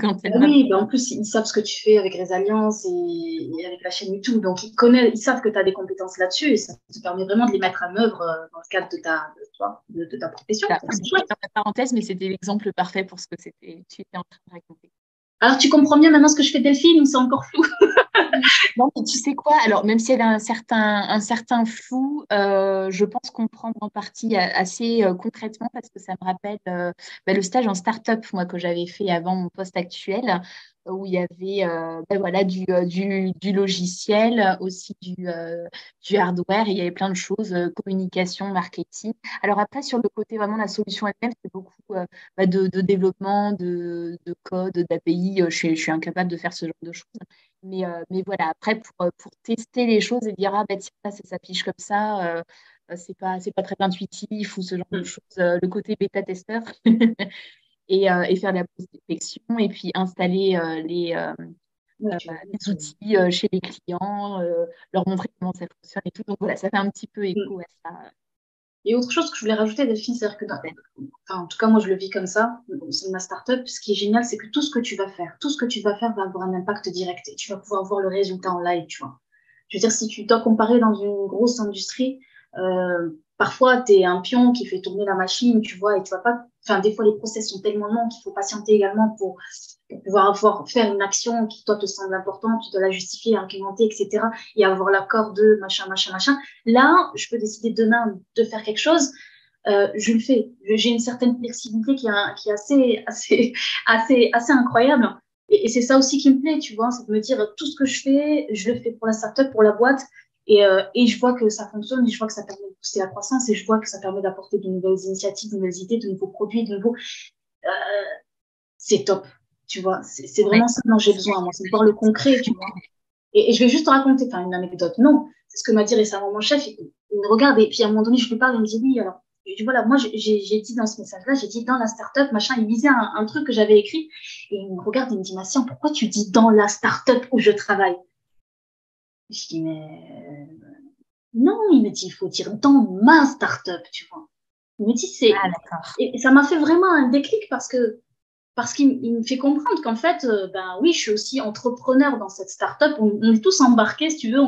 quand elle Ben m'a. oui, ben en plus, ils savent ce que tu fais avec Resilience et avec la chaîne YouTube. Donc, ils savent que tu as des compétences là-dessus et ça te permet vraiment de les mettre en œuvre dans le cadre de ta profession. Voilà. Ça, c'est C'était chouette. dans la parenthèse, mais c'était l'exemple parfait pour ce que tu étais en train de raconter. Alors, tu comprends mieux maintenant ce que je fais Delphine ou c'est encore flou? Non, mais tu sais quoi? Alors, même s'il y avait un certain flou, je pense comprendre en partie assez concrètement parce que ça me rappelle le stage en start-up, moi, que j'avais fait avant mon poste actuel, où il y avait voilà, du logiciel, aussi du hardware, et il y avait plein de choses, communication, marketing. Alors après, sur le côté vraiment la solution elle-même, c'est beaucoup de développement, de code, d'API. Je suis incapable de faire ce genre de choses. Mais voilà, après, pour tester les choses et dire, ah, bah, tiens, ça s'affiche comme ça, c'est pas très intuitif ou ce genre de choses. Le côté bêta-testeur et faire de la prospection et puis installer Ouais, tu vois. les outils chez les clients, leur montrer comment ça fonctionne et tout. Donc voilà, ça fait un petit peu écho à ça. Et autre chose que je voulais rajouter, Delphine, c'est-à-dire que, enfin, en tout cas, moi, je le vis comme ça, c'est ma startup. Ce qui est génial, c'est que tout ce que tu vas faire, tout ce que tu vas faire va avoir un impact direct et tu vas pouvoir voir le résultat en live, tu vois. Je veux dire, si tu dois comparer dans une grosse industrie, parfois, tu es un pion qui fait tourner la machine, tu vois, et tu vas pas. Enfin, des fois, les process sont tellement longs qu'il faut patienter également pour pouvoir faire une action qui, toi, te semble importante, tu dois la justifier, implémenter, etc. Et avoir l'accord de machin, machin, machin. Là, je peux décider demain de faire quelque chose. Je le fais. J'ai une certaine flexibilité qui est assez incroyable. Et c'est ça aussi qui me plaît, tu vois, c'est de me dire tout ce que je le fais pour la startup, pour la boîte. Et je vois que ça fonctionne, et je vois que ça permet de pousser la croissance, et je vois que ça permet d'apporter de nouvelles initiatives, de nouvelles idées, de nouveaux produits, de nouveaux. Euh, c'est top, tu vois. C'est Ouais. vraiment ça dont j'ai besoin, moi, c'est de voir le concret, tu vois. Et je vais juste te raconter, enfin, une anecdote. Non, c'est ce que m'a dit récemment mon chef. Il me regarde et puis à un moment donné, je lui parle, il me dit oui. Alors, je dis voilà, moi, j'ai dit dans ce message-là, j'ai dit dans la startup, machin, il lisait un truc que j'avais écrit. Et il me regarde et il me dit, Massian, pourquoi tu dis dans la startup où je travaille? Je dis, mais non, il me dit, il faut dire dans ma startup, tu vois. Il me dit, Ah, d'accord. et ça m'a fait vraiment un déclic parce qu'il me fait comprendre qu'en fait, ben oui, je suis aussi entrepreneur dans cette startup. On est tous embarqués, si tu veux,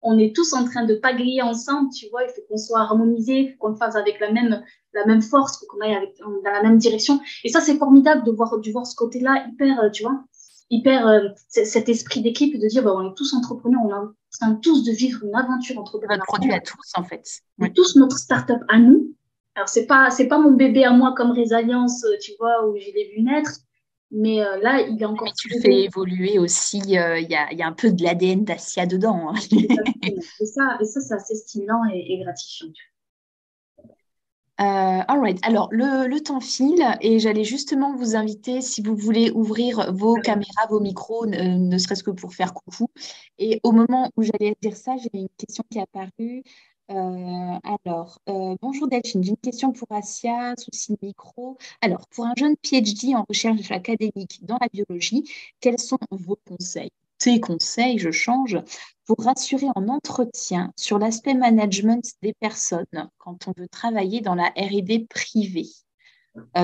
on est tous en train de pagayer ensemble, tu vois. Il faut qu'on soit harmonisé, il faut qu'on le fasse avec la même force, il faut qu'on aille dans la même direction. Et ça, c'est formidable de voir ce côté-là hyper, tu vois, hyper, cet esprit d'équipe, de dire, ben, on est tous entrepreneurs, on est en train tous de vivre une aventure C'est votre entrepreneuriale. produit à tous, en fait. C'est Ouais. tous notre startup à nous. Alors, c'est pas mon bébé à moi comme Résalliance, tu vois, où je l'ai vu naître. Mais là, il est Mais encore tu très le fais beau. évoluer aussi. Il y a un peu de l'ADN d'Asia dedans, hein. Exactement. Et ça c'est assez stimulant et gratifiant. All right. Alors, le temps file et j'allais justement vous inviter, si vous voulez ouvrir vos caméras, vos micros, ne serait-ce que pour faire coucou. Et au moment où j'allais dire ça, j'ai une question qui est apparue. Bonjour Delphine, j'ai une question pour Asia, souci de micro. Alors, pour un jeune PhD en recherche académique dans la biologie, quels sont vos conseils? Tes conseils, je change, pour rassurer en entretien sur l'aspect management des personnes quand on veut travailler dans la R&D privée.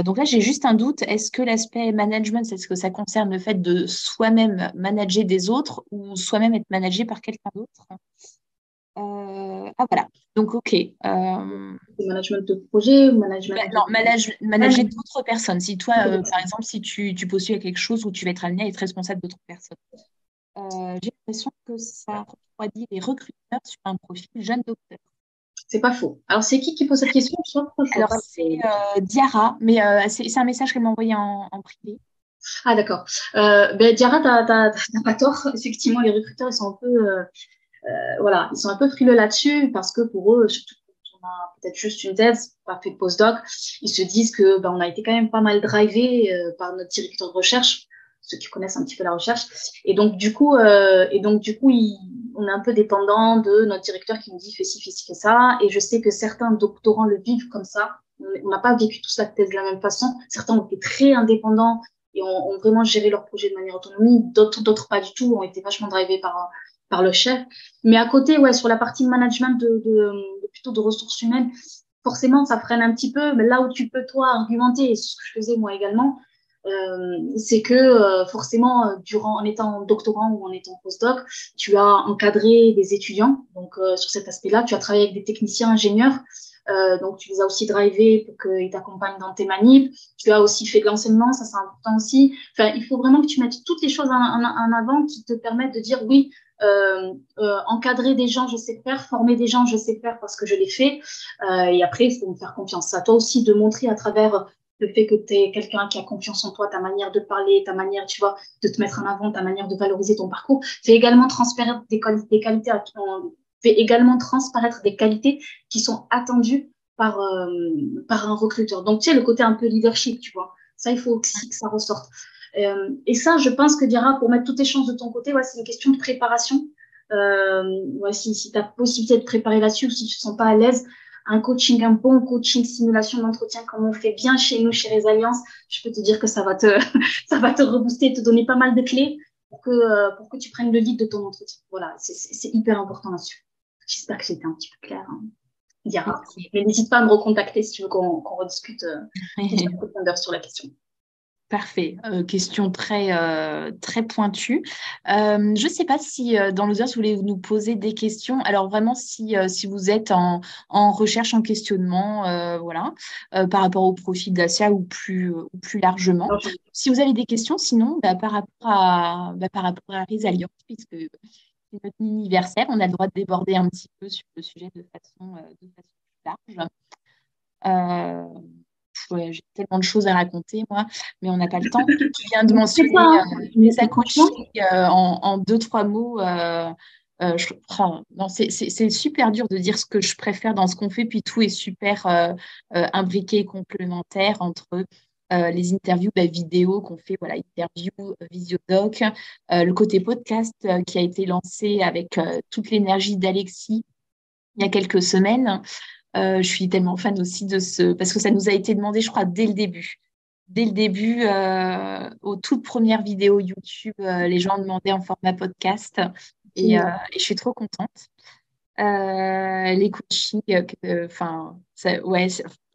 Donc là, j'ai juste un doute. Est-ce que l'aspect management, est-ce que ça concerne le fait de soi-même manager des autres ou soi-même être managé par quelqu'un d'autre? Voilà. Donc, OK. Le management de projet, le management Non, manager de... d'autres personnes. Si toi, par exemple, si tu postules à quelque chose où tu vas être amené à être responsable d'autres personnes. J'ai l'impression que ça refroidit les recruteurs sur un profil jeune docteur. C'est pas faux. Alors, c'est qui pose cette question? Je vois Alors, pas. c'est Diarra, mais c'est un message qu'elle m'a envoyé en privé. Ah, d'accord. Ben, Diarra, t'as pas tort. Effectivement, les recruteurs, ils sont un peu, voilà, ils sont un peu frileux là-dessus parce que pour eux, surtout quand on a peut-être juste une thèse, pas fait de postdoc, ils se disent que ben, on a été quand même pas mal drivé par notre directeur de recherche, ceux qui connaissent un petit peu la recherche, et donc du coup, on est un peu dépendant de notre directeur qui nous dit fais ci, fais ça, et je sais que certains doctorants le vivent comme ça. On n'a pas vécu tous la thèse de la même façon. Certains ont été très indépendants et ont vraiment géré leur projet de manière autonome. D'autres pas du tout, ont été vachement drivés par le chef. Mais à côté, ouais, sur la partie management plutôt de ressources humaines, forcément, ça freine un petit peu. Mais là où tu peux, toi, argumenter, et ce que je faisais moi également, c'est que forcément, en étant doctorant ou en étant postdoc, tu as encadré des étudiants. Donc, sur cet aspect-là, tu as travaillé avec des techniciens ingénieurs. Donc, tu les as aussi drivés pour qu'ils t'accompagnent dans tes manips. Tu as aussi fait de l'enseignement, ça c'est important aussi. Enfin, il faut vraiment que tu mettes toutes les choses en avant qui te permettent de dire oui, encadrer des gens, je sais faire, former des gens, je sais faire parce que je l'ai fait. Et après, il faut me faire confiance. À toi aussi de montrer à travers le fait que tu es quelqu'un qui a confiance en toi, ta manière de parler, ta manière, tu vois, de te mettre en avant, ta manière de valoriser ton parcours, fait également transparaître des qualités, fait également transparaître des qualités qui sont attendues par un recruteur. Donc, tu sais, le côté un peu leadership, tu vois, ça, il faut aussi que ça ressorte. Et ça, je pense que Diara, pour mettre toutes tes chances de ton côté, ouais, c'est une question de préparation. Ouais, si tu as possibilité de préparer là-dessus ou si tu ne te sens pas à l'aise, un coaching, un bon coaching simulation d'entretien comme on fait bien chez nous, chez Resilience, je peux te dire que ça va te, ça va te rebooster, te donner pas mal de clés pour que tu prennes le lead de ton entretien. Voilà, c'est hyper important là-dessus. J'espère que j'étais un petit peu claire. Hein. Dira. Ok. Mais n'hésite pas à me recontacter si tu veux qu'on rediscute plus en profondeur sur la question. Parfait. Question très pointue. Je ne sais pas si dans l'audience, vous voulez nous poser des questions. Alors vraiment, si vous êtes en recherche, en questionnement, voilà, par rapport au profil d'Asia ou plus largement. Alors, Si vous avez des questions, sinon, par rapport à Resilience, puisque c'est notre anniversaire, on a le droit de déborder un petit peu sur le sujet de façon plus large. Ouais, j'ai tellement de choses à raconter, moi, mais on n'a pas le temps. Tu viens de c'est mentionner ça, hein. Mais les franchement, coaching en deux, trois mots. Non, c'est super dur de dire ce que je préfère dans ce qu'on fait, puis tout est super imbriqué et complémentaire entre les interviews vidéo qu'on fait, voilà, interview, visiodoc, le côté podcast qui a été lancé avec toute l'énergie d'Alexis il y a quelques semaines. Je suis tellement fan aussi parce que ça nous a été demandé, je crois, dès le début. Dès le début, aux toutes premières vidéos YouTube, les gens demandaient en format podcast et je suis trop contente. Les coachings, enfin, ouais,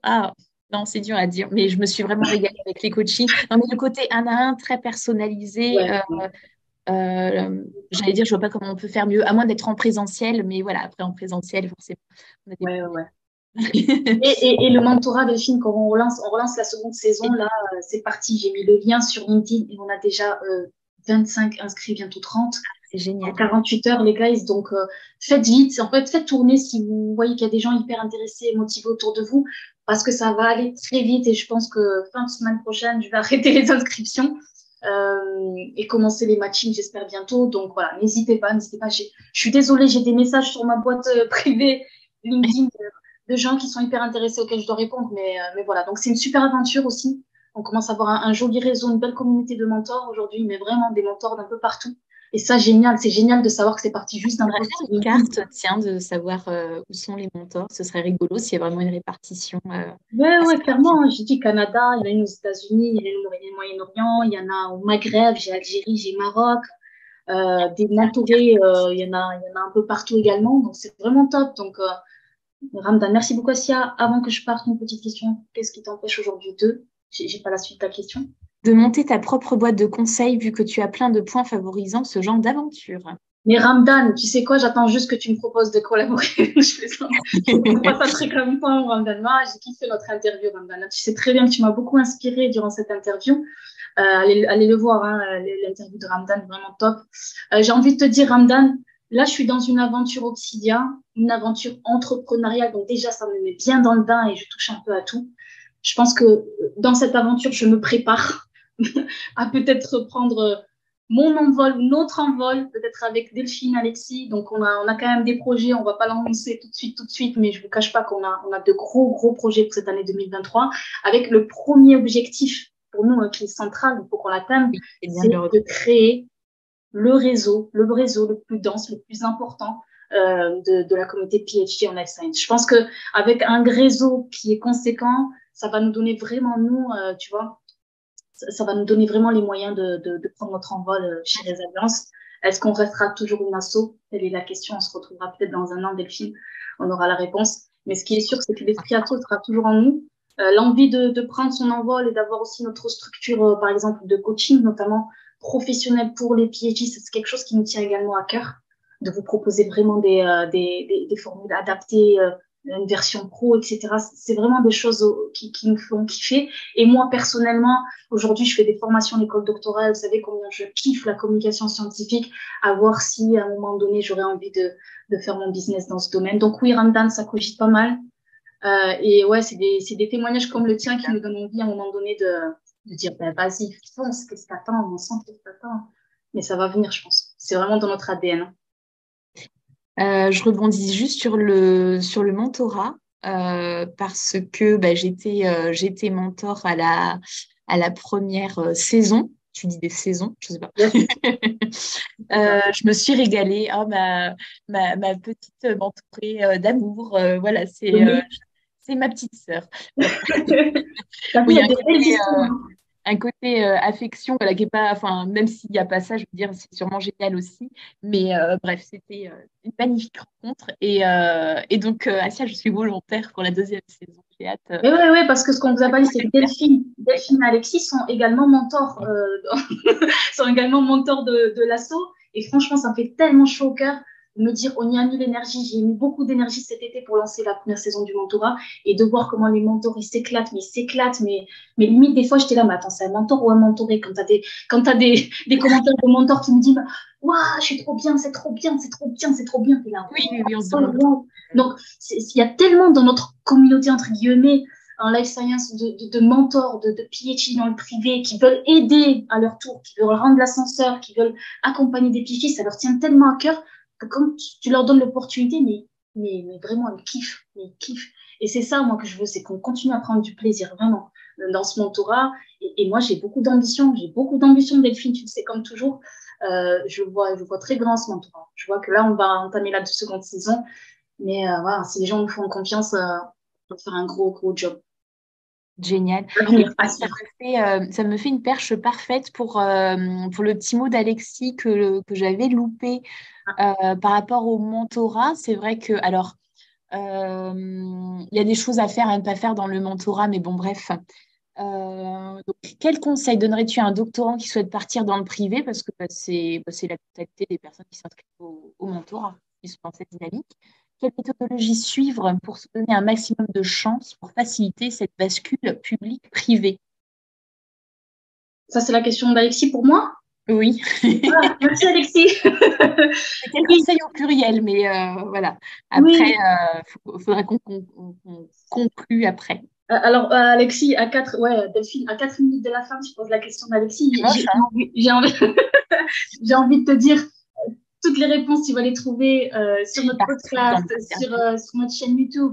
ah, non, c'est dur à dire, mais je me suis vraiment régalée avec les coachings. Non, mais le côté un à un, très personnalisé, ouais, j'allais dire, je vois pas comment on peut faire mieux, à moins d'être en présentiel, mais voilà, après en présentiel, forcément, on a des ouais, ouais. problèmes. Et le mentorat, Delphine, quand on relance la seconde saison, là, c'est parti. J'ai mis le lien sur LinkedIn et on a déjà 25 inscrits, bientôt 30. C'est En génial. 48 heures, les guys. Donc, faites vite. En fait, faites tourner si vous voyez qu'il y a des gens hyper intéressés et motivés autour de vous, parce que ça va aller très vite. Et je pense que fin de semaine prochaine, je vais arrêter les inscriptions et commencer les matchings, j'espère bientôt. Donc, voilà, n'hésitez pas, n'hésitez pas. Je suis désolée, j'ai des messages sur ma boîte privée LinkedIn de gens qui sont hyper intéressés auxquels je dois répondre. Mais voilà, donc c'est une super aventure aussi. On commence à avoir un joli réseau, une belle communauté de mentors aujourd'hui, mais vraiment des mentors d'un peu partout. Et ça, génial, c'est génial de savoir que c'est parti juste d'un On va post faire sur une LinkedIn. carte, tiens, de savoir où sont les mentors. Ce serait rigolo s'il y a vraiment une répartition Ouais, assez ouais, clairement. rapide. Hein. J'ai dit Canada, il y en a une aux États-Unis, il y en a une au Moyen-Orient, il y en a au Maghreb, j'ai Algérie, j'ai Maroc, des mentorés, il y en a un peu partout également. Donc, c'est vraiment top. Donc, Ramdan, merci beaucoup, Asia. Avant que je parte, une petite question. Qu'est-ce qui t'empêche aujourd'hui de... J'ai pas la suite de ta question. De monter ta propre boîte de conseils, vu que tu as plein de points favorisant ce genre d'aventure. Mais Ramdan, tu sais quoi, j'attends juste que tu me proposes de collaborer. Je plaisante. On passe un truc comme ça, Ramdan. Moi, j'ai kiffé notre interview, Ramdan. Tu sais très bien que tu m'as beaucoup inspiré durant cette interview. Allez le voir, hein, l'interview de Ramdan, vraiment top. J'ai envie de te dire, Ramdan, là, je suis dans une aventure Obsidia, une aventure entrepreneuriale. Donc déjà, ça me met bien dans le bain et je touche un peu à tout. Je pense que dans cette aventure, je me prépare à peut-être prendre mon envol ou notre envol, peut-être avec Delphine, Alexis. Donc, on a quand même des projets. On va pas l'annoncer tout de suite, mais je vous cache pas on a de gros projets pour cette année 2023 avec le premier objectif pour nous, qui est central, il faut qu'on l'atteigne, Oui, c'est bien c'est de le de créer le réseau le plus dense, le plus important de la communauté PhD en Life Science. Je pense que avec un réseau qui est conséquent, ça va nous donner vraiment, nous, tu vois, ça va nous donner vraiment les moyens de prendre notre envol chez les Alliances. Est-ce qu'on restera toujours une asso? Telle est la question. On se retrouvera peut-être dans un an, Delphine. On aura la réponse. Mais ce qui est sûr, c'est que l'esprit asso sera toujours en nous. L'envie de prendre son envol et d'avoir aussi notre structure, par exemple, de coaching, notamment professionnelle pour les PhD, c'est quelque chose qui nous tient également à cœur, de vous proposer vraiment des formules adaptées, une version pro, etc. C'est vraiment des choses qui nous font kiffer. Et moi, personnellement, aujourd'hui, je fais des formations en école doctorale. Vous savez combien je kiffe la communication scientifique, à voir si, à un moment donné, j'aurais envie de faire mon business dans ce domaine. Donc oui, Ramdan, ça cogite pas mal. Et ouais, c'est des témoignages comme le tien qui nous donnent envie, à un moment donné, de dire, ben, vas-y, fonce, qu'est-ce que t'attends, on sent qu'est-ce que t'attends. Mais ça va venir, je pense. C'est vraiment dans notre ADN. Je rebondis juste sur le mentorat parce que j'étais mentor à la première saison. tu dis des saisons, je sais pas. Yes. Je me suis régalée. Oh, ma petite mentorée d'amour, voilà, c'est ma petite sœur. T'as vu, il Oui, y a des belles histoires. un côté affection, voilà, qui est pas, enfin, même s'il n'y a pas ça, je veux dire, c'est sûrement génial aussi. Mais bref, c'était une magnifique rencontre. Et donc, Asia, je suis volontaire pour la deuxième saison. J'ai hâte. Mais oui, ouais, parce que ce qu'on vous a pas dit, c'est que Delphine, Ouais. Delphine et Alexis sont également mentors, sont également mentors de l'asso. Et franchement, ça me fait tellement chaud au cœur de me dire, on y a mis l'énergie. J'ai mis beaucoup d'énergie cet été pour lancer la première saison du mentorat et de voir comment les mentors, ils s'éclatent, mais ils s'éclatent. Mais limite, des fois, j'étais là, mais attends, c'est un mentor ou un mentoré? Quand t'as des commentaires de mentors qui me disent, waouh, je suis trop bien, c'est trop bien, c'est trop bien, c'est trop bien. T'es là, Oui, oui, oui, on se oh, demande. wow. Donc, il y a tellement dans notre communauté, entre guillemets, en life science, de mentors, de PhD dans le privé, qui veulent aider à leur tour, qui veulent rendre l'ascenseur, qui veulent accompagner des PhD, ça leur tient tellement à cœur que quand tu leur donnes l'opportunité, mais vraiment, ils kiffent, ils kiffent. Et c'est ça, moi, que je veux, c'est qu'on continue à prendre du plaisir, vraiment, dans ce mentorat. Et moi, j'ai beaucoup d'ambition, Delphine, tu le sais, comme toujours. Je vois très grand ce mentorat. Je vois que là, on va entamer la seconde saison. Mais voilà, si les gens nous font confiance, on va faire un gros, gros job. Génial. Et L'avenir tu vois, assure. ça me fait une perche parfaite pour le petit mot d'Alexis que j'avais loupé par rapport au mentorat. C'est vrai que, alors, il y a des choses à faire et à ne pas faire dans le mentorat, mais bon, bref. Donc, quel conseil donnerais-tu à un doctorant qui souhaite partir dans le privé? Parce que c'est la totalité des personnes qui s'inscrivent au mentorat, qui sont dans cette dynamique. Quelle méthodologie suivre pour se donner un maximum de chances pour faciliter cette bascule publique-privée? Ça, c'est la question d'Alexis pour moi. Oui. Ah, merci Alexis. C'est quel Oui, conseil au pluriel, mais voilà. Après, oui. faudrait qu'on conclue après. Alors, Alexis, ouais, Delphine, à 4 minutes de la fin, je pose la question d'Alexis. C'est moche, hein? J'ai envie de te dire, toutes les réponses, tu vas les trouver sur Oui, notre partout dans podcast, l'interview. sur notre chaîne YouTube.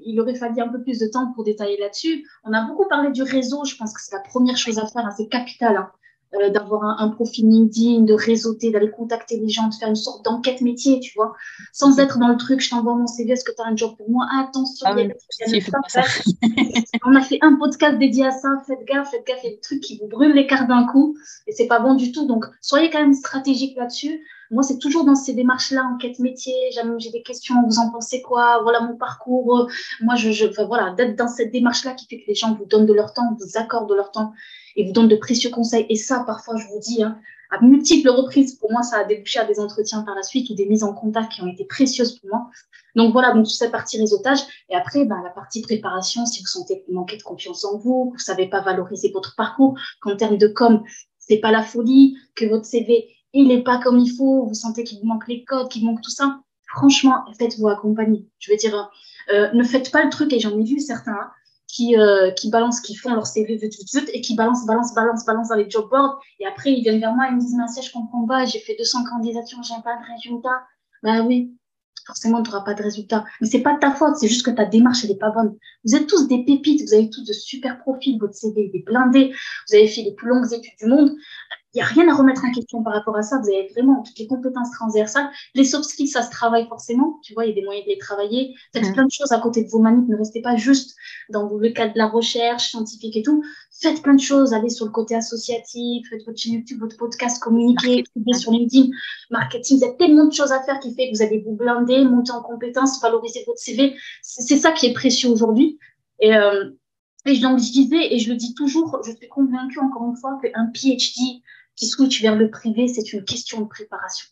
Il aurait fallu un peu plus de temps pour détailler là-dessus. On a beaucoup parlé du réseau. Je pense que c'est la première chose à faire, hein, c'est capital, hein, d'avoir un profil LinkedIn, de réseauter, d'aller contacter les gens, de faire une sorte d'enquête métier, tu vois, sans être dans le truc, je t'envoie mon CV, est-ce que tu as un job pour moi? Attention, Ah il y a oui, des trucs à ne si, faites pas pas ça. faire. On a fait un podcast dédié à ça. Faites gaffe, il y a des trucs qui vous brûlent les cartes d'un coup et c'est pas bon du tout. Donc, soyez quand même stratégique là-dessus. Moi, c'est toujours dans ces démarches-là, enquête métier. Jamais j'ai des questions, vous en pensez quoi? Voilà mon parcours. Moi, enfin, voilà, d'être dans cette démarche-là qui fait que les gens vous donnent de leur temps, vous accordent de leur temps et vous donnent de précieux conseils. Et ça, parfois, je vous dis, hein, à multiples reprises, pour moi, ça a débouché à des entretiens par la suite ou des mises en contact qui ont été précieuses pour moi. Donc voilà, donc toute cette partie réseautage. Et après, ben, la partie préparation, si vous sentez que vous manquez de confiance en vous, que vous savez pas valoriser votre parcours, qu'en termes de com, c'est pas la folie, que votre CV, il est pas comme il faut, vous sentez qu'il vous manque les codes, qu'il manque tout ça, franchement, faites-vous accompagner. Je veux dire, ne faites pas le truc, et j'en ai vu certains, hein, qui balancent, qui font leur CV et qui balancent dans les job boards. Et après, ils viennent vers moi et me disent, mais ça, je comprends pas, j'ai fait 200 candidatures, j'ai pas de résultat. Ben oui, forcément, tu n'auras pas de résultat. Mais c'est pas de ta faute, c'est juste que ta démarche, elle est pas bonne. Vous êtes tous des pépites, vous avez tous de super profils, votre CV est blindé, vous avez fait les plus longues études du monde. Il n'y a rien à remettre en question par rapport à ça. Vous avez vraiment toutes les compétences transversales. Les soft skills, ça se travaille forcément. Tu vois, il y a des moyens de les travailler. Faites plein de choses à côté de vos manips. Ne restez pas juste dans le cadre de la recherche scientifique et tout. Faites plein de choses. Allez sur le côté associatif. Faites votre chaîne YouTube, votre podcast, communiquez, écrivez sur LinkedIn, marketing. Il y a tellement de choses à faire qui fait que vous allez vous blinder, monter en compétences, valoriser votre CV. C'est ça qui est précieux aujourd'hui. Et, euh, et je disais, et je le dis toujours, je suis convaincue encore une fois qu'un PhD qui switch vers le privé, c'est une question de préparation.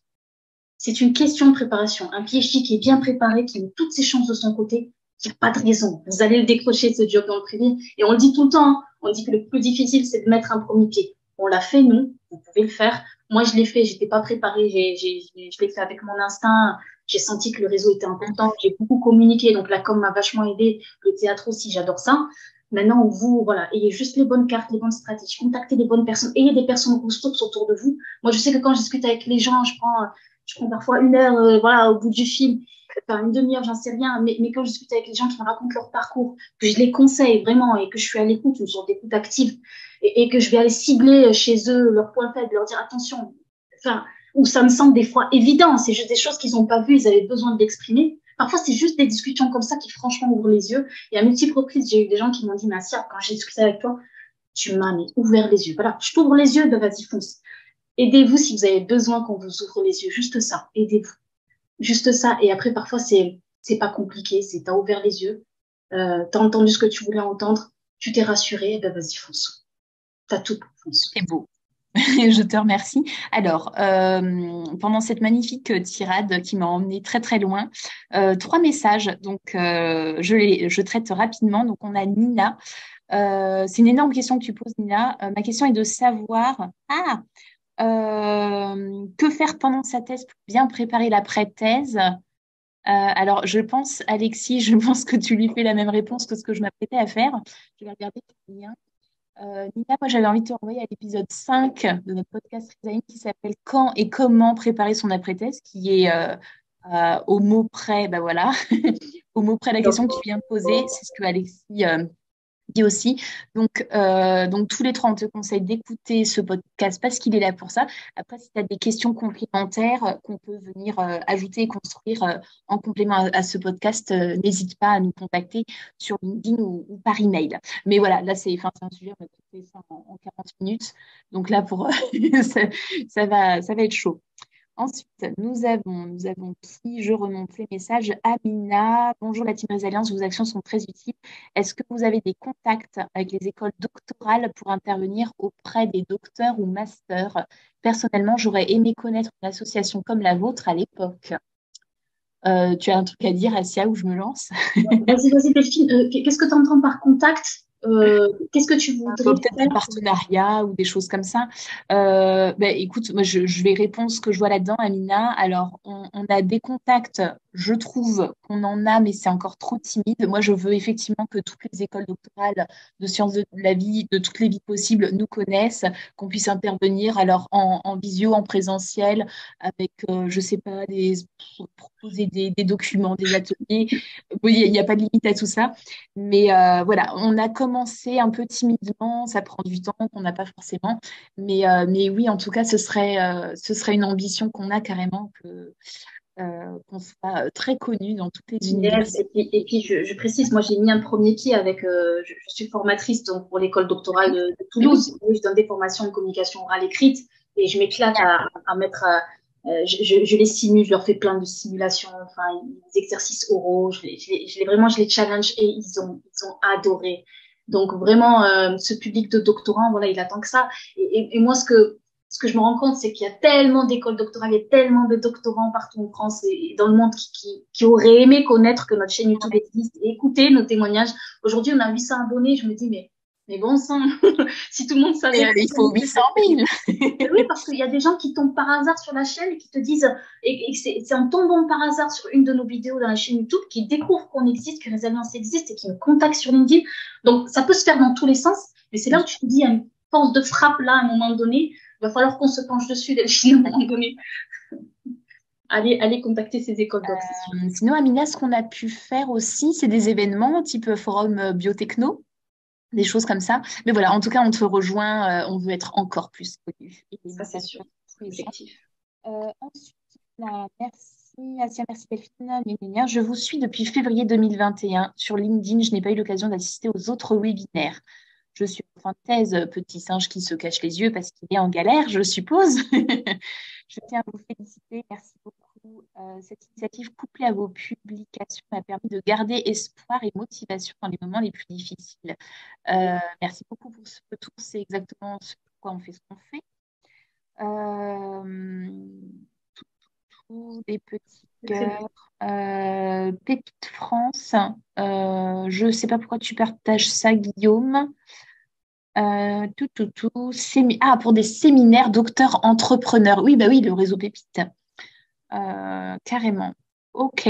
C'est une question de préparation. Un PhD qui est bien préparé, qui met toutes ses chances de son côté, il n'y a pas de raison. Vous allez le décrocher, ce job dans le privé. Et on le dit tout le temps, hein. On dit que le plus difficile, c'est de mettre un premier pied. On l'a fait, nous. Vous pouvez le faire. Moi, je l'ai fait. J'étais pas préparée. Je l'ai fait avec mon instinct. J'ai senti que le réseau était important. J'ai beaucoup communiqué. Donc, la com m'a vachement aidé. Le théâtre aussi, j'adore ça. Maintenant, vous, voilà, ayez juste les bonnes cartes, les bonnes stratégies, contactez les bonnes personnes, ayez des personnes ressources autour de vous. Moi, je sais que quand je discute avec les gens, je prends parfois 1 heure, voilà, au bout du fil. enfin, une demi-heure, j'en sais rien, mais quand je discute avec les gens qui me racontent leur parcours, que je les conseille vraiment et que je suis à l'écoute, une sorte d'écoute active, et que je vais aller cibler chez eux leurs points faibles, leur dire attention, enfin, où ça me semble des fois évident, c'est juste des choses qu'ils n'ont pas vues, ils avaient besoin de l'exprimer. Parfois, c'est juste des discussions comme ça qui franchement ouvrent les yeux. Et à multiples reprises, j'ai eu des gens qui m'ont dit, Massia, quand j'ai discuté avec toi, tu m'as ouvert les yeux. Voilà, je t'ouvre les yeux, ben vas-y, fonce. Aidez-vous si vous avez besoin qu'on vous ouvre les yeux. Juste ça, aidez-vous. Juste ça. Et après, parfois, c'est pas compliqué. C'est t'as ouvert les yeux, t'as entendu ce que tu voulais entendre, tu t'es rassuré, ben vas-y, fonce. T'as tout, fonce. C'est beau. Je te remercie. Alors, pendant cette magnifique tirade qui m'a emmenée très très loin, 3 messages. Donc, je traite rapidement. Donc, on a Nina. C'est une énorme question que tu poses, Nina. Ma question est de savoir que faire pendant sa thèse pour bien préparer l'après-thèse. Alors, je pense, Alexis, je pense que tu lui fais la même réponse que ce que je m'apprêtais à faire. Je vais regarder ton lien. Nina, moi j'avais envie de te renvoyer à l'épisode 5 de notre podcast Resign qui s'appelle Quand et comment préparer son après-thèse, qui est au mot près, ben voilà, au mot près la question que tu viens de poser, c'est ce que Alexis dit aussi. Donc, tous les 3, on te conseille d'écouter ce podcast parce qu'il est là pour ça. Après, si tu as des questions complémentaires qu'on peut venir ajouter et construire en complément à ce podcast, n'hésite pas à nous contacter sur LinkedIn ou par email. Mais voilà, là, c'est un sujet, on va traiter ça en 40 minutes. Donc là, ça va être chaud. Ensuite, nous avons qui? Je remonte les messages. Amina, bonjour la Team Résilience, vos actions sont très utiles. Est-ce que vous avez des contacts avec les écoles doctorales pour intervenir auprès des docteurs ou masters? Personnellement, j'aurais aimé connaître une association comme la vôtre à l'époque. Tu as un truc à dire, Asia, où je me lance? Vas-y, Delphine. Qu'est-ce que tu entends par contact? Qu'est-ce que tu voudrais Peut-être faire? des partenariats ou des choses comme ça. Écoute, moi, je vais répondre ce que je vois là-dedans, Amina. Alors, on a des contacts, je trouve qu'on en a, mais c'est encore trop timide. Moi, je veux effectivement que toutes les écoles doctorales de sciences de la vie, de toutes les vies possibles, nous connaissent, qu'on puisse intervenir alors en visio, en présentiel, avec, je sais pas, proposer des documents, des ateliers. Oui, il n'y a pas de limite à tout ça. Mais voilà, on a commencé un peu timidement, ça prend du temps qu'on n'a pas forcément. Mais oui, en tout cas, ce serait une ambition qu'on a carrément, qu'on soit très connu dans toutes les Yes, universités. et puis je précise, moi j'ai mis un premier pied avec, je suis formatrice donc, pour l'école doctorale de Et oui, Toulouse. Et je donne des formations en communication orale écrite et je m'éclate à mettre, je les simule, je leur fais plein de simulations, enfin des exercices oraux, vraiment, je les challenge et ils ont adoré. Donc vraiment, ce public de doctorants, voilà, il attend que ça. Et moi, ce que je me rends compte, c'est qu'il y a tellement d'écoles doctorales, il y a tellement de doctorants partout en France et dans le monde qui auraient aimé connaître que notre chaîne YouTube existe et écouter nos témoignages. Aujourd'hui, on a 800 abonnés. Je me dis, mais bon sang, si tout le monde savait. il faut 800 000. Oui, parce qu'il y a des gens qui tombent par hasard sur la chaîne et qui te disent, et c'est en tombant par hasard sur une de nos vidéos dans la chaîne YouTube qu'ils découvrent qu'on existe, que Résilience existe et qui me contactent sur LinkedIn. Donc, ça peut se faire dans tous les sens, mais c'est là où tu te dis, il y a une force de frappe là, à un moment donné. Il va falloir qu'on se penche dessus, Delphine, à un moment donné. Allez contacter ces écoles doc, c'est sûr. Sinon, Amina, ce qu'on a pu faire aussi, c'est des événements type forum biotechno, des choses comme ça. Mais voilà, en tout cas, on te rejoint, on veut être encore plus connus. Et Ça, c'est ça sûr. tous les sens. Objectif. Ensuite, merci, Asia, merci Delphine. Je vous suis depuis février 2021 sur LinkedIn. Je n'ai pas eu l'occasion d'assister aux autres webinaires. Je suis en fin de thèse, petit singe qui se cache les yeux parce qu'il est en galère, je suppose. Je tiens à vous féliciter. Merci beaucoup. Cette initiative couplée à vos publications m'a permis de garder espoir et motivation dans les moments les plus difficiles. Merci beaucoup pour ce retour. C'est exactement ce pourquoi on fait ce qu'on fait. Des petits cœurs. Pépite France. Je ne sais pas pourquoi tu partages ça, Guillaume. Pour des séminaires docteurs entrepreneurs. Oui, bah oui, le réseau Pépite. Carrément. Ok.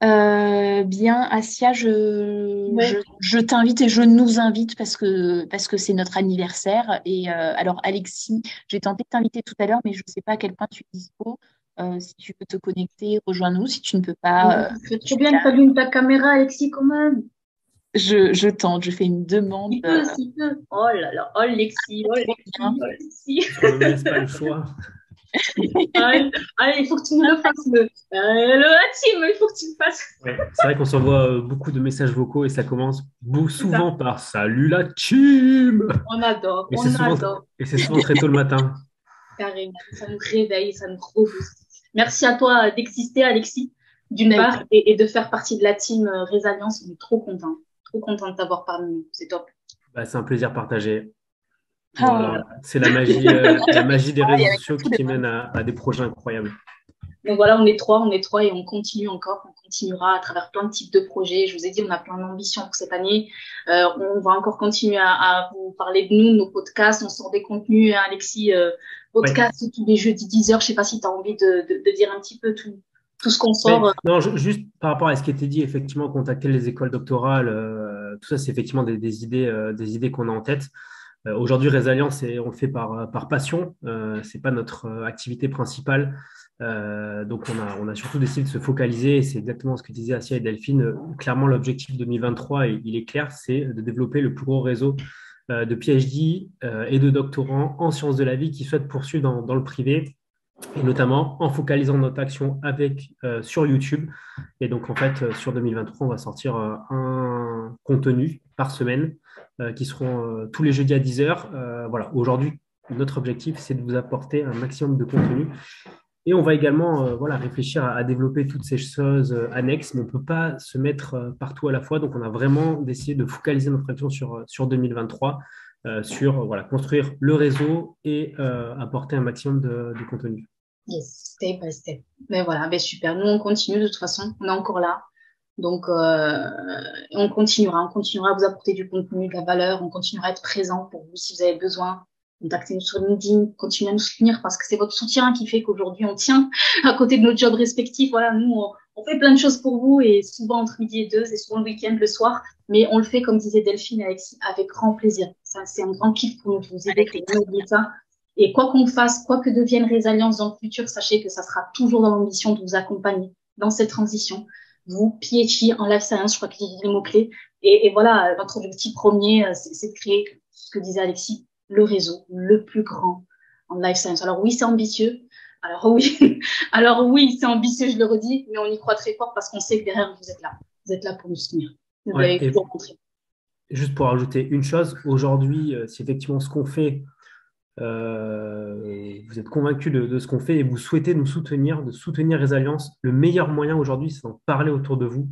Bien, Asia, Ouais. je t'invite et je nous invite parce que c'est notre anniversaire. Et alors, Alexis, j'ai tenté de t'inviter tout à l'heure, mais je ne sais pas à quel point tu es dispo. Si tu peux te connecter, rejoins-nous. Si tu ne peux pas, C'est trop bien que tu allumes ta caméra, Alexis, quand même. je tente, je fais une demande. Il peut. Oh là là, oh Alexis, oh Alexis, oh Alexis. On ne me laisse pas le choix. Allez, il faut que tu me le fasses, la team, il faut que tu le fasses. Ouais, c'est vrai qu'on s'envoie beaucoup de messages vocaux et ça commence souvent par Salut la team! On adore, Et on c'est souvent, adore. et c'est souvent très tôt le matin. Carrément, ça nous réveille, ça nous rebooste. Merci à toi d'exister, Alexis, d'une part, et de faire partie de la team Résilience. On est trop content de t'avoir parmi nous. C'est top. Bah, c'est un plaisir partagé. Voilà. C'est la magie des réseaux sociaux qui mène à des projets incroyables. Donc voilà, on est trois et on continue encore. On continuera à travers plein de types de projets. Je vous ai dit, on a plein d'ambitions pour cette année. On va encore continuer à vous parler de nous, de nos podcasts. On sort des contenus, hein, Alexis, podcast tous les jeudis 10h. Je sais pas si tu as envie de dire un petit peu tout ce qu'on sort. Non, juste par rapport à ce qui était dit, effectivement, contacter les écoles doctorales, tout ça, c'est effectivement des idées qu'on a en tête. Aujourd'hui, Résilience, on le fait par passion. C'est pas notre activité principale. Donc, on a surtout décidé de se focaliser. C'est exactement ce que disaient Assia et Delphine. Clairement, l'objectif 2023, il est clair, c'est de développer le plus gros réseau de PhD et de doctorants en sciences de la vie qui souhaitent poursuivre dans le privé, et notamment en focalisant notre action sur YouTube. Et donc, en fait, sur 2023, on va sortir un contenu par semaine qui seront tous les jeudis à 10h. Voilà. Aujourd'hui, notre objectif, c'est de vous apporter un maximum de contenu. Et on va également réfléchir à développer toutes ces choses annexes, mais on ne peut pas se mettre partout à la fois. Donc, on a vraiment décidé de focaliser notre action sur 2023, sur construire le réseau et apporter un maximum de contenu. Yes, step by step. Mais voilà, super. Nous, on continue de toute façon. On est encore là. Donc, on continuera à vous apporter du contenu, de la valeur. On continuera à être présent pour vous si vous avez besoin. Contactez-nous sur LinkedIn, continuez à nous soutenir parce que c'est votre soutien qui fait qu'aujourd'hui, on tient à côté de nos jobs respectifs. Voilà, nous, on fait plein de choses pour vous et souvent entre midi et deux, c'est souvent le week-end, le soir. Mais on le fait, comme disait Delphine et Alexis, avec grand plaisir. Ça, c'est un grand kiff pour nous de vous aider, pour nous ça. Et quoi qu'on fasse, quoi que devienne Résilience dans le futur, sachez que ça sera toujours dans l'ambition de vous accompagner dans cette transition. Vous, PhD en life science, je crois qu'il y a les mots-clés. Et voilà, notre objectif premier, c'est de créer, ce que disait Alexis, le réseau le plus grand en life science. Alors oui, c'est ambitieux. Alors oui, c'est ambitieux, je le redis, mais on y croit très fort parce qu'on sait que derrière, vous êtes là. Vous êtes là pour nous soutenir. Vous avez toujours montré. Juste pour ajouter une chose, aujourd'hui, si effectivement ce qu'on fait, vous êtes convaincu de ce qu'on fait et vous souhaitez nous soutenir, de soutenir Résilience, le meilleur moyen aujourd'hui, c'est d'en parler autour de vous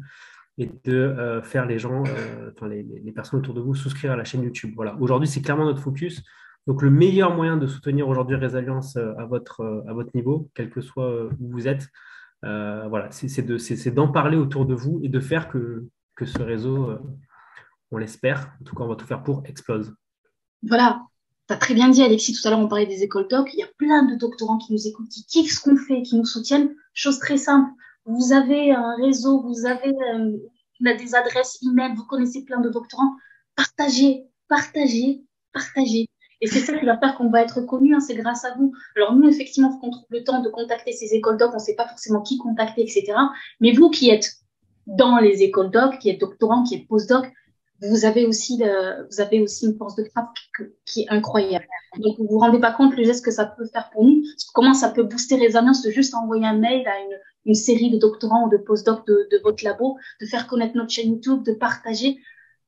et de faire les gens, les personnes autour de vous souscrire à la chaîne YouTube. Voilà. Aujourd'hui, c'est clairement notre focus. Donc, le meilleur moyen de soutenir aujourd'hui Résilience à votre niveau, quel que soit où vous êtes, c'est d'en parler autour de vous et de faire que ce réseau, on l'espère, en tout cas, on va tout faire pour, explose. Voilà. Tu as très bien dit, Alexis, tout à l'heure, on parlait des écoles doc. Il y a plein de doctorants qui nous écoutent, qui kiffent ce qu'on fait, qui nous soutiennent. Chose très simple. Vous avez un réseau, vous avez des adresses email, vous connaissez plein de doctorants. Partagez. Et c'est ça qui va faire qu'on va être connus, hein, c'est grâce à vous. Alors nous, effectivement, il faut qu'on trouve le temps de contacter ces écoles doc. On ne sait pas forcément qui contacter, etc. Mais vous qui êtes dans les écoles doc, qui êtes doctorant, qui êtes postdoc, vous avez aussi une force de frappe qui est incroyable. Donc, vous vous rendez pas compte le geste que ça peut faire pour nous. Comment ça peut booster Résilience de juste envoyer un mail à une série de doctorants ou de postdocs de votre labo, de faire connaître notre chaîne YouTube, de partager.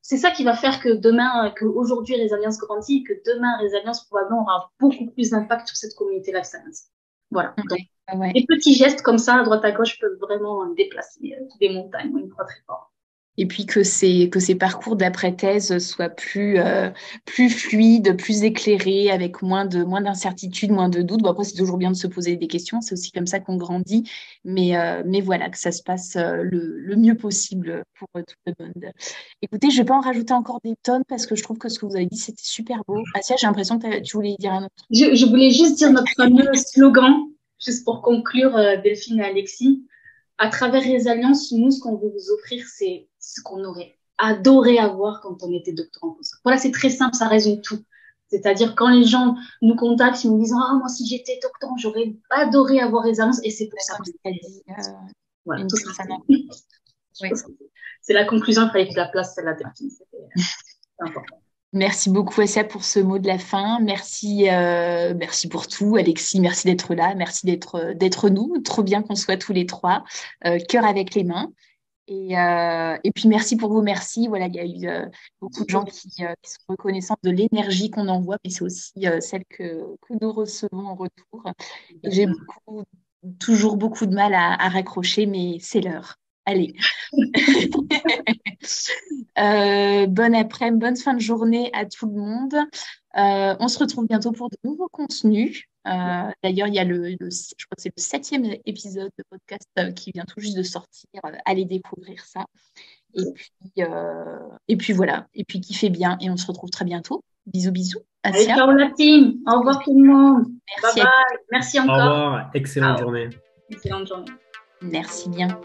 C'est ça qui va faire que demain, qu'aujourd'hui Résilience grandit, que demain Résilience probablement aura beaucoup plus d'impact sur cette communauté life science. Voilà. Donc, des petits gestes comme ça, à droite à gauche, peuvent vraiment déplacer des montagnes. On y croit très fort. Et puis que ces parcours d'après-thèse soient plus fluides, plus éclairés, avec moins d'incertitudes, moins de doutes. Bon, après, c'est toujours bien de se poser des questions, c'est aussi comme ça qu'on grandit, mais voilà, que ça se passe le mieux possible pour tout le monde. Écoutez, je vais pas en rajouter encore des tonnes parce que je trouve que ce que vous avez dit, c'était super beau. Assia, j'ai l'impression que tu voulais dire un autre truc. Je voulais juste dire notre fameux slogan, juste pour conclure, Delphine et Alexis. À travers Résilience, nous, ce qu'on veut vous offrir, c'est ce qu'on aurait adoré avoir quand on était doctorant. Voilà, c'est très simple, ça résume tout. C'est-à-dire quand les gens nous contactent, ils nous disent ah moi si j'étais doctorant, j'aurais adoré avoir Résilience et c'est pour ça Comme que tu as dit, voilà, une tout ça. personne. Oui. C'est la conclusion, il fallait que la place, c'est la delphine. C'est important. Merci beaucoup, Assia, pour ce mot de la fin. Merci, merci pour tout. Alexis, merci d'être là. Merci d'être nous. Trop bien qu'on soit tous les trois, cœur avec les mains. Et puis, merci pour vos merci. Voilà, il y a eu beaucoup de gens qui sont reconnaissants de l'énergie qu'on envoie, mais c'est aussi celle que nous recevons en retour. Et j'ai toujours beaucoup de mal à raccrocher, mais c'est l'heure. Allez. Bonne après-midi, bonne fin de journée à tout le monde. On se retrouve bientôt pour de nouveaux contenus. D'ailleurs, il y a je crois que c'est le 7e épisode de podcast qui vient tout juste de sortir. Allez découvrir ça. Et puis voilà. Et puis kiffez bien. Et on se retrouve très bientôt. Bisous, bisous. Allez, ciao la team. Au revoir tout le monde. Merci. Bye bye. Merci encore. Au revoir. Excellente journée. Excellente journée. Merci bien.